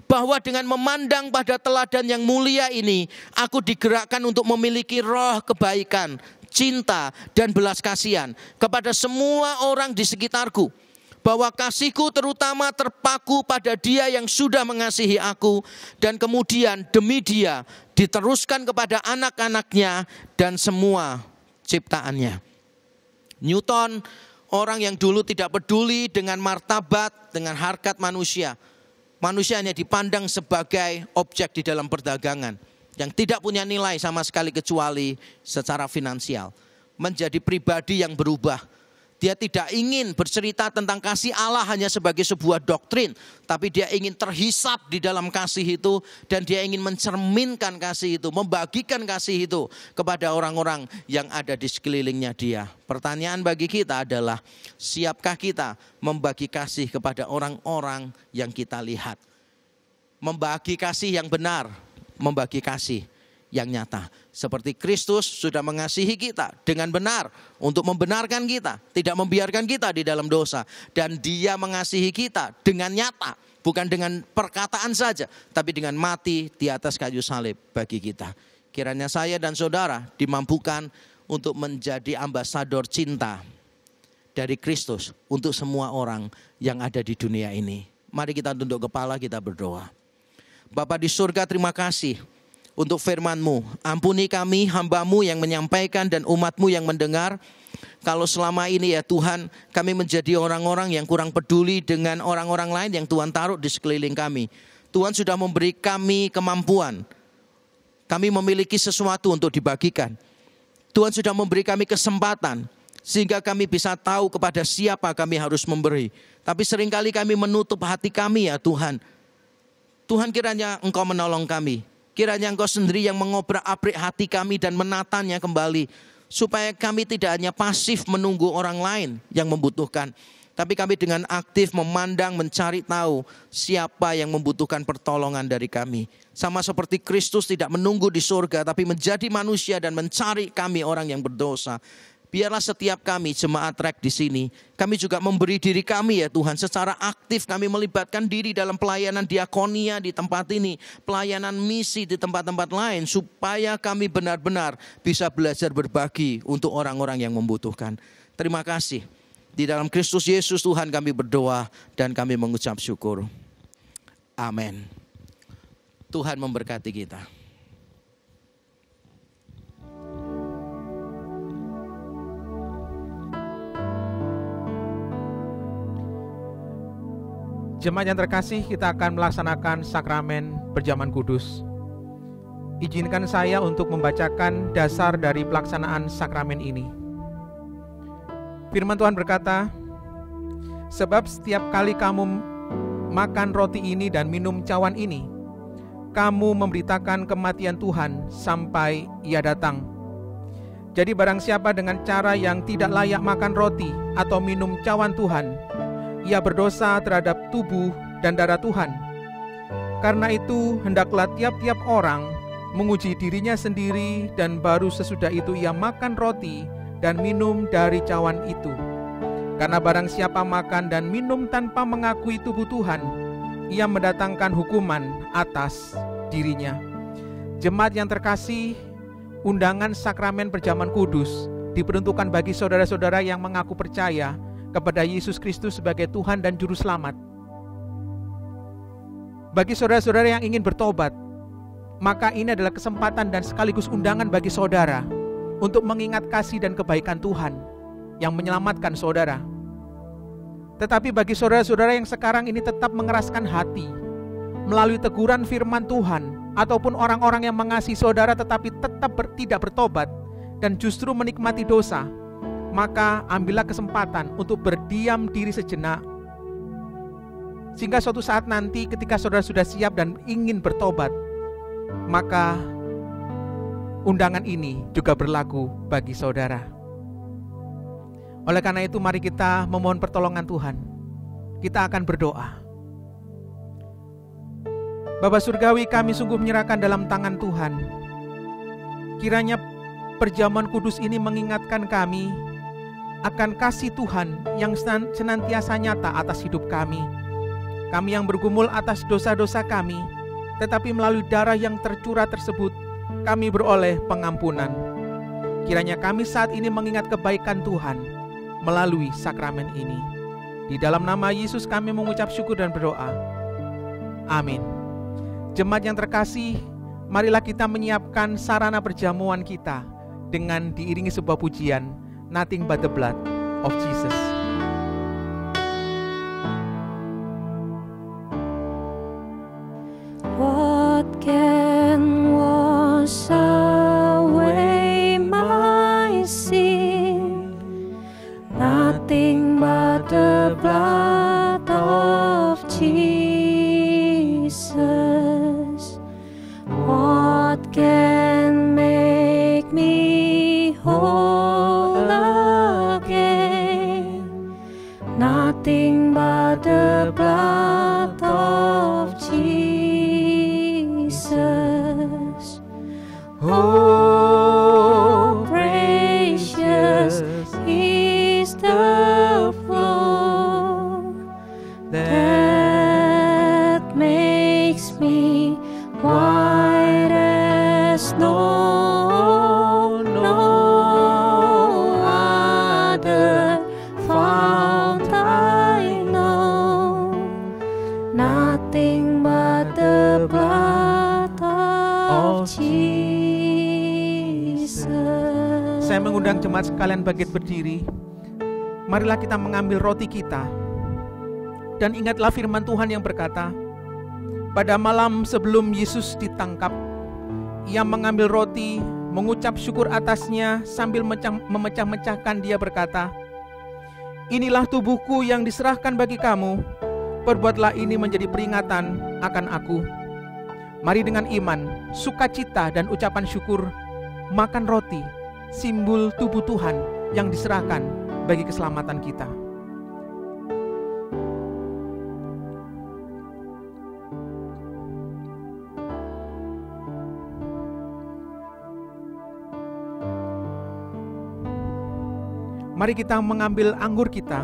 Bahwa dengan memandang pada teladan yang mulia ini, aku digerakkan untuk memiliki roh kebaikan, cinta, dan belas kasihan kepada semua orang di sekitarku. Bahwa kasihku terutama terpaku pada Dia yang sudah mengasihi aku, dan kemudian demi Dia diteruskan kepada anak-anaknya dan semua ciptaannya. Newton, orang yang dulu tidak peduli dengan martabat, dengan harkat manusia. Manusia hanya dipandang sebagai objek di dalam perdagangan yang tidak punya nilai sama sekali kecuali secara finansial. Menjadi pribadi yang berubah. Dia tidak ingin bercerita tentang kasih Allah hanya sebagai sebuah doktrin, tapi dia ingin terhisap di dalam kasih itu, dan dia ingin mencerminkan kasih itu, membagikan kasih itu kepada orang-orang yang ada di sekelilingnya dia. Pertanyaan bagi kita adalah, siapkah kita membagi kasih kepada orang-orang yang kita lihat? Membagi kasih yang benar, membagi kasih yang nyata. Seperti Kristus sudah mengasihi kita dengan benar untuk membenarkan kita, tidak membiarkan kita di dalam dosa. Dan Dia mengasihi kita dengan nyata, bukan dengan perkataan saja, tapi dengan mati di atas kayu salib bagi kita. Kiranya saya dan saudara dimampukan untuk menjadi ambasador cinta dari Kristus untuk semua orang yang ada di dunia ini. Mari kita tunduk kepala, kita berdoa. Bapa di surga, terima kasih untuk firman-Mu. Ampuni kami, hamba-Mu yang menyampaikan dan umat-Mu yang mendengar. Kalau selama ini ya Tuhan, kami menjadi orang-orang yang kurang peduli dengan orang-orang lain yang Tuhan taruh di sekeliling kami. Tuhan sudah memberi kami kemampuan. Kami memiliki sesuatu untuk dibagikan. Tuhan sudah memberi kami kesempatan sehingga kami bisa tahu kepada siapa kami harus memberi. Tapi seringkali kami menutup hati kami ya Tuhan. Tuhan, kiranya Engkau menolong kami. Kiranya Engkau sendiri yang mengobrak-abrik hati kami dan menatanya kembali. Supaya kami tidak hanya pasif menunggu orang lain yang membutuhkan. Tapi kami dengan aktif memandang, mencari tahu siapa yang membutuhkan pertolongan dari kami. Sama seperti Kristus tidak menunggu di surga, tapi menjadi manusia dan mencari kami orang yang berdosa. Biarlah setiap kami jemaat Rek di sini, kami juga memberi diri kami ya Tuhan, secara aktif kami melibatkan diri dalam pelayanan diakonia di tempat ini, pelayanan misi di tempat-tempat lain, supaya kami benar-benar bisa belajar berbagi untuk orang-orang yang membutuhkan. Terima kasih. Di dalam Kristus Yesus Tuhan kami berdoa dan kami mengucap syukur. Amin. Tuhan memberkati kita. Jemaat yang terkasih, kita akan melaksanakan sakramen berjaman kudus. Izinkan saya untuk membacakan dasar dari pelaksanaan sakramen ini. Firman Tuhan berkata, sebab setiap kali kamu makan roti ini dan minum cawan ini, kamu memberitakan kematian Tuhan sampai Ia datang. Jadi barang siapa dengan cara yang tidak layak makan roti atau minum cawan Tuhan, ia berdosa terhadap tubuh dan darah Tuhan. Karena itu hendaklah tiap-tiap orang menguji dirinya sendiri, dan baru sesudah itu ia makan roti dan minum dari cawan itu. Karena barang siapa makan dan minum tanpa mengakui tubuh Tuhan, ia mendatangkan hukuman atas dirinya. Jemaat yang terkasih, undangan sakramen berjaman kudus diperuntukkan bagi saudara-saudara yang mengaku percaya kepada Yesus Kristus sebagai Tuhan dan Juru Selamat. Bagi saudara-saudara yang ingin bertobat, maka ini adalah kesempatan dan sekaligus undangan bagi saudara untuk mengingat kasih dan kebaikan Tuhan yang menyelamatkan saudara. Tetapi bagi saudara-saudara yang sekarang ini tetap mengeraskan hati melalui teguran firman Tuhan, ataupun orang-orang yang mengasihi saudara tetapi tetap tidak bertobat dan justru menikmati dosa, maka ambillah kesempatan untuk berdiam diri sejenak, sehingga suatu saat nanti ketika saudara sudah siap dan ingin bertobat, maka undangan ini juga berlaku bagi saudara. Oleh karena itu mari kita memohon pertolongan Tuhan. Kita akan berdoa. Bapa Surgawi, kami sungguh menyerahkan dalam tangan Tuhan. Kiranya perjamuan kudus ini mengingatkan kami akan kasih Tuhan yang senantiasa nyata atas hidup kami. Kami yang bergumul atas dosa-dosa kami, tetapi melalui darah yang tercurah tersebut, kami beroleh pengampunan. Kiranya kami saat ini mengingat kebaikan Tuhan melalui sakramen ini. Di dalam nama Yesus kami mengucap syukur dan berdoa. Amin. Jemaat yang terkasih, marilah kita menyiapkan sarana perjamuan kita dengan diiringi sebuah pujian, Nothing But the Blood of Jesus. What can wash away my sin? Nothing but the blood of Jesus. What can make me whole again? Nothing but the blood of Jesus. Oh, precious is the flow that makes me white as snow. No other fount I know. Nothing but the blood of Jesus. Saya mengundang jemaat sekalian bangkit berdiri. Marilah kita mengambil roti kita. Dan ingatlah firman Tuhan yang berkata, pada malam sebelum Yesus ditangkap, Ia mengambil roti, mengucap syukur atasnya sambil memecah-mecahkan. Dia berkata, inilah tubuhku yang diserahkan bagi kamu, perbuatlah ini menjadi peringatan akan aku. Mari dengan iman, sukacita dan ucapan syukur, makan roti, simbol tubuh Tuhan yang diserahkan bagi keselamatan kita. Mari kita mengambil anggur kita,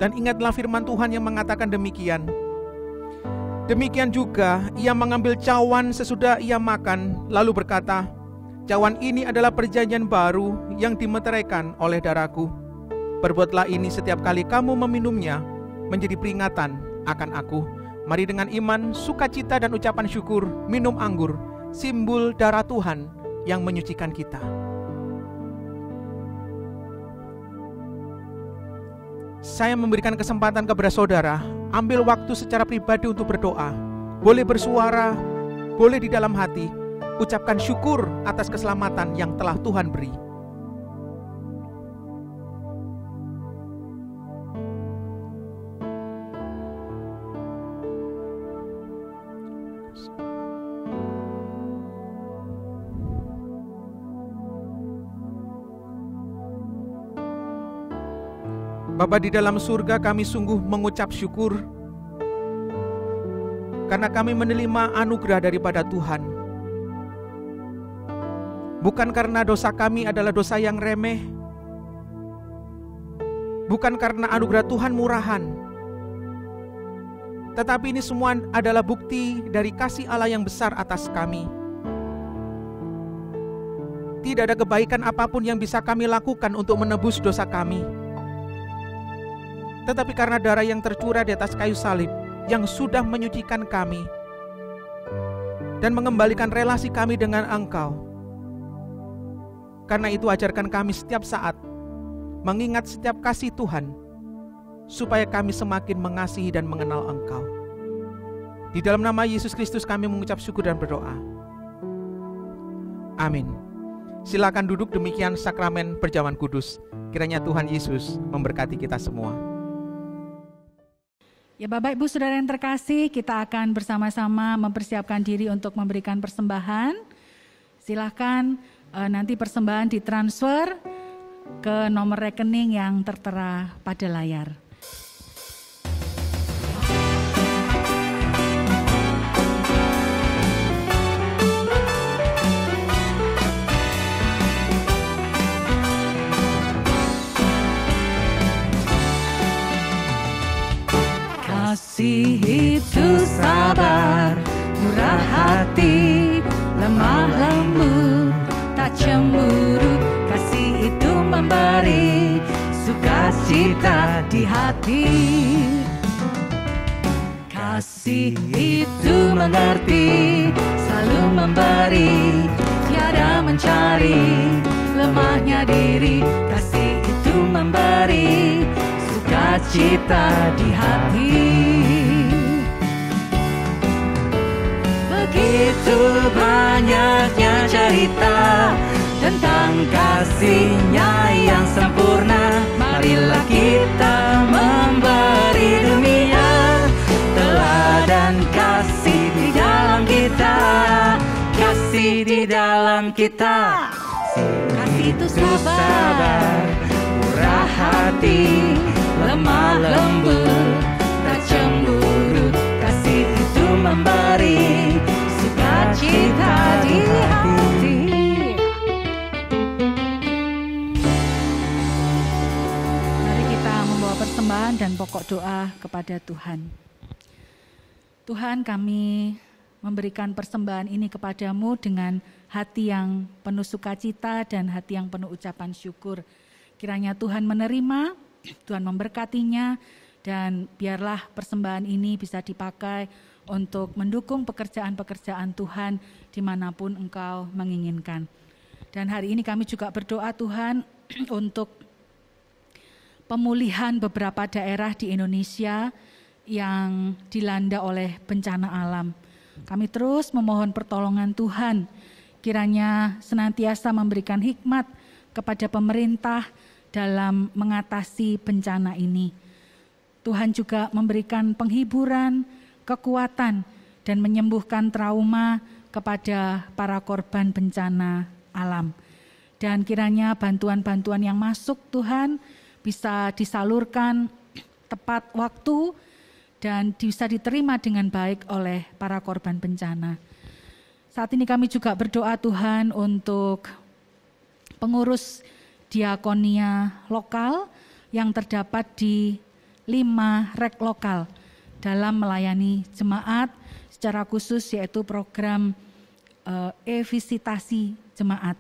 dan ingatlah firman Tuhan yang mengatakan demikian. Demikian juga Ia mengambil cawan sesudah Ia makan, lalu berkata, cawan ini adalah perjanjian baru yang dimeteraikan oleh darahku. Perbuatlah ini setiap kali kamu meminumnya, menjadi peringatan akan aku. Mari dengan iman, sukacita dan ucapan syukur, minum anggur, simbol darah Tuhan yang menyucikan kita. Saya memberikan kesempatan kepada saudara, ambil waktu secara pribadi untuk berdoa. Boleh bersuara, boleh di dalam hati, ucapkan syukur atas keselamatan yang telah Tuhan beri. Bapa di dalam surga, kami sungguh mengucap syukur karena kami menerima anugerah daripada Tuhan. Bukan karena dosa kami adalah dosa yang remeh, bukan karena anugerah Tuhan murahan, tetapi ini semua adalah bukti dari kasih Allah yang besar atas kami. Tidak ada kebaikan apapun yang bisa kami lakukan untuk menebus dosa kami, tetapi karena darah yang tercurah di atas kayu salib yang sudah menyucikan kami dan mengembalikan relasi kami dengan Engkau. Karena itu ajarkan kami setiap saat mengingat setiap kasih Tuhan, supaya kami semakin mengasihi dan mengenal Engkau. Di dalam nama Yesus Kristus kami mengucap syukur dan berdoa. Amin. Silakan duduk, demikian sakramen perjamuan kudus. Kiranya Tuhan Yesus memberkati kita semua. Ya Bapak Ibu Saudara yang terkasih, kita akan bersama-sama mempersiapkan diri untuk memberikan persembahan. Silakan nanti persembahan ditransfer ke nomor rekening yang tertera pada layar. Kasih itu sabar, murah hati, lemah lembut, tak cemburu. Kasih itu memberi sukacita di hati. Kasih itu mengerti, selalu memberi, tiada mencari lemahnya diri. Kasih itu memberi sukacita di hati. Begitu banyaknya cerita tentang kasih-Nya yang sempurna. Marilah kita memberi dunia teladan kasih di dalam kita. Kasih di dalam kita. Kasih itu sabar, murah hati, lemah lembut, tak cemburu. Kasih itu memberi sukacita di hati. Mari kita membawa persembahan dan pokok doa kepada Tuhan. Tuhan, kami memberikan persembahan ini kepadamu dengan hati yang penuh sukacita dan hati yang penuh ucapan syukur. Kiranya Tuhan menerima, Tuhan memberkatinya, dan biarlah persembahan ini bisa dipakai untuk mendukung pekerjaan-pekerjaan Tuhan dimanapun Engkau menginginkan. Dan hari ini kami juga berdoa Tuhan untuk pemulihan beberapa daerah di Indonesia yang dilanda oleh bencana alam. Kami terus memohon pertolongan Tuhan, kiranya senantiasa memberikan hikmat kepada pemerintah dalam mengatasi bencana ini. Tuhan juga memberikan penghiburan, kekuatan, dan menyembuhkan trauma kepada para korban bencana alam. Dan kiranya bantuan-bantuan yang masuk Tuhan bisa disalurkan tepat waktu dan bisa diterima dengan baik oleh para korban bencana. Saat ini kami juga berdoa Tuhan untuk pengurus diakonia lokal yang terdapat di 5 rek lokal dalam melayani jemaat secara khusus, yaitu program e-visitasi jemaat.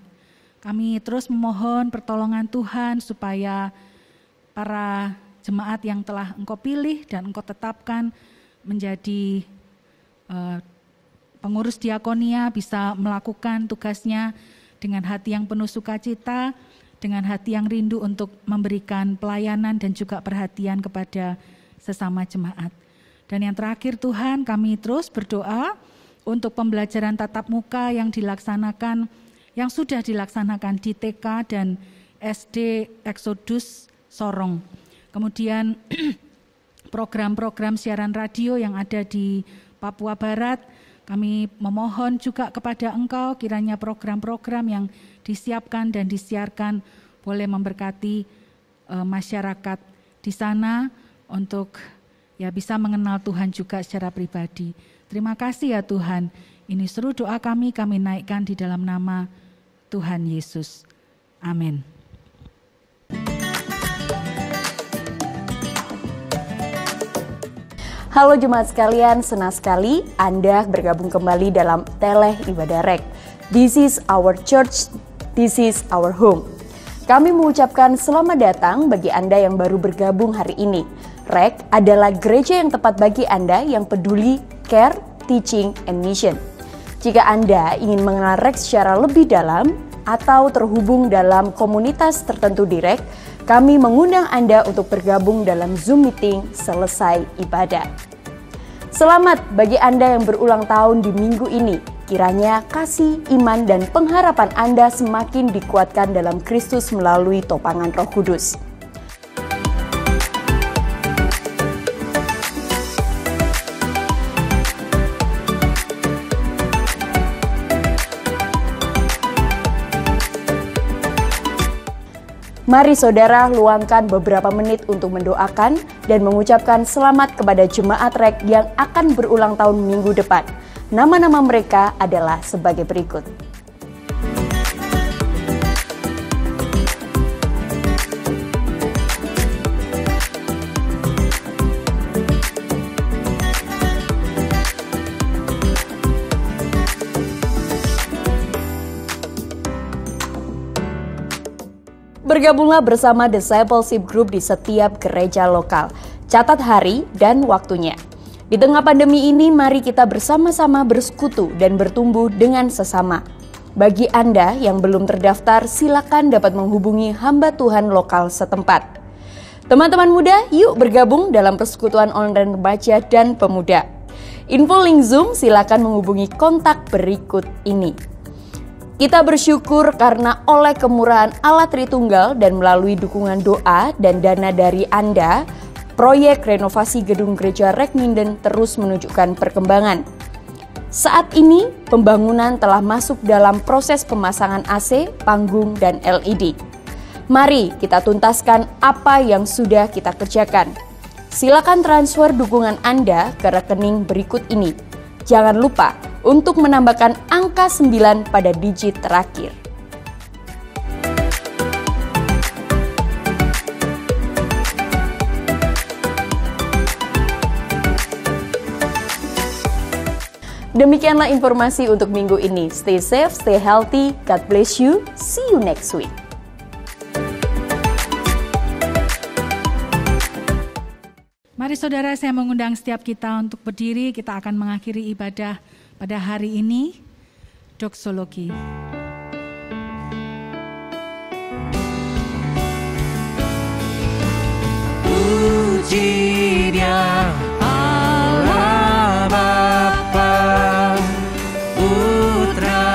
Kami terus memohon pertolongan Tuhan supaya para jemaat yang telah Engkau pilih dan Engkau tetapkan menjadi pengurus diakonia bisa melakukan tugasnya dengan hati yang penuh sukacita, dengan hati yang rindu untuk memberikan pelayanan dan juga perhatian kepada sesama jemaat. Dan yang terakhir Tuhan, kami terus berdoa untuk pembelajaran tatap muka yang sudah dilaksanakan di TK dan SD Exodus Sorong. Kemudian program-program siaran radio yang ada di Papua Barat, kami memohon juga kepada Engkau kiranya program-program yang disiapkan dan disiarkan boleh memberkati masyarakat di sana untuk bisa mengenal Tuhan juga secara pribadi. Terima kasih ya Tuhan. Ini seluruh doa kami naikkan di dalam nama Tuhan Yesus. Amin. Halo jemaat sekalian, senang sekali Anda bergabung kembali dalam Tele Ibadah Rek. This is our church, this is our home. Kami mengucapkan selamat datang bagi Anda yang baru bergabung hari ini. Rek adalah gereja yang tepat bagi Anda yang peduli care, teaching, and mission. Jika Anda ingin mengenal Rek secara lebih dalam atau terhubung dalam komunitas tertentu di Rek, kami mengundang Anda untuk bergabung dalam Zoom meeting selesai ibadah. Selamat bagi Anda yang berulang tahun di minggu ini. Kiranya kasih, iman, dan pengharapan Anda semakin dikuatkan dalam Kristus melalui topangan Roh Kudus. Mari saudara luangkan beberapa menit untuk mendoakan dan mengucapkan selamat kepada jemaat REK yang akan berulang tahun minggu depan. Nama-nama mereka adalah sebagai berikut. Bergabunglah bersama Discipleship Group di setiap gereja lokal. Catat hari dan waktunya. Di tengah pandemi ini, mari kita bersama-sama bersekutu dan bertumbuh dengan sesama. Bagi Anda yang belum terdaftar, silakan dapat menghubungi hamba Tuhan lokal setempat. Teman-teman muda, yuk bergabung dalam persekutuan online remaja dan pemuda. Info link Zoom silakan menghubungi kontak berikut ini. Kita bersyukur karena oleh kemurahan Allah Tritunggal dan melalui dukungan doa dan dana dari Anda, proyek renovasi gedung gereja REK Minden terus menunjukkan perkembangan. Saat ini, pembangunan telah masuk dalam proses pemasangan AC, panggung, dan LED. Mari kita tuntaskan apa yang sudah kita kerjakan. Silakan transfer dukungan Anda ke rekening berikut ini. Jangan lupa untuk menambahkan angka 9 pada digit terakhir. Demikianlah informasi untuk minggu ini. Stay safe, stay healthy, God bless you. See you next week. Mari saudara, saya mengundang setiap kita untuk berdiri. Kita akan mengakhiri ibadah pada hari ini. Doksologi. Puji Dia Allah Bapa, Putra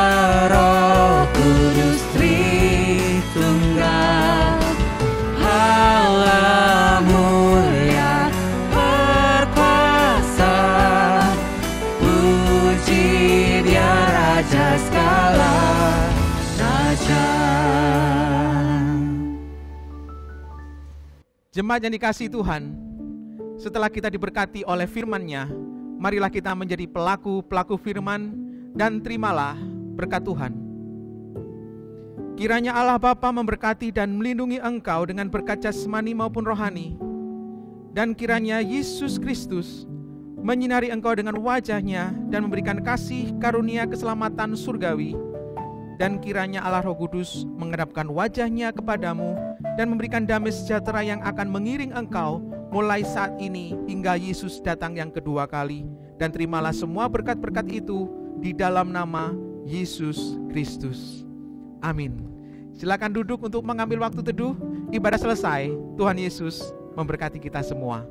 Roh Kudus Tritunggal. Allah mulia berkuasa, puji Dia Raja segala raja. Jemaat yang dikasihi Tuhan, setelah kita diberkati oleh firman-Nya, marilah kita menjadi pelaku-pelaku firman dan terimalah berkat Tuhan. Kiranya Allah Bapa memberkati dan melindungi engkau dengan berkat jasmani maupun rohani. Dan kiranya Yesus Kristus menyinari engkau dengan wajah-Nya dan memberikan kasih karunia keselamatan surgawi. Dan kiranya Allah Roh Kudus menghadapkan wajah-Nya kepadamu dan memberikan damai sejahtera yang akan mengiring engkau mulai saat ini hingga Yesus datang yang kedua kali. Dan terimalah semua berkat-berkat itu di dalam nama Yesus Kristus. Amin. Silakan duduk untuk mengambil waktu teduh. Ibadah selesai. Tuhan Yesus memberkati kita semua.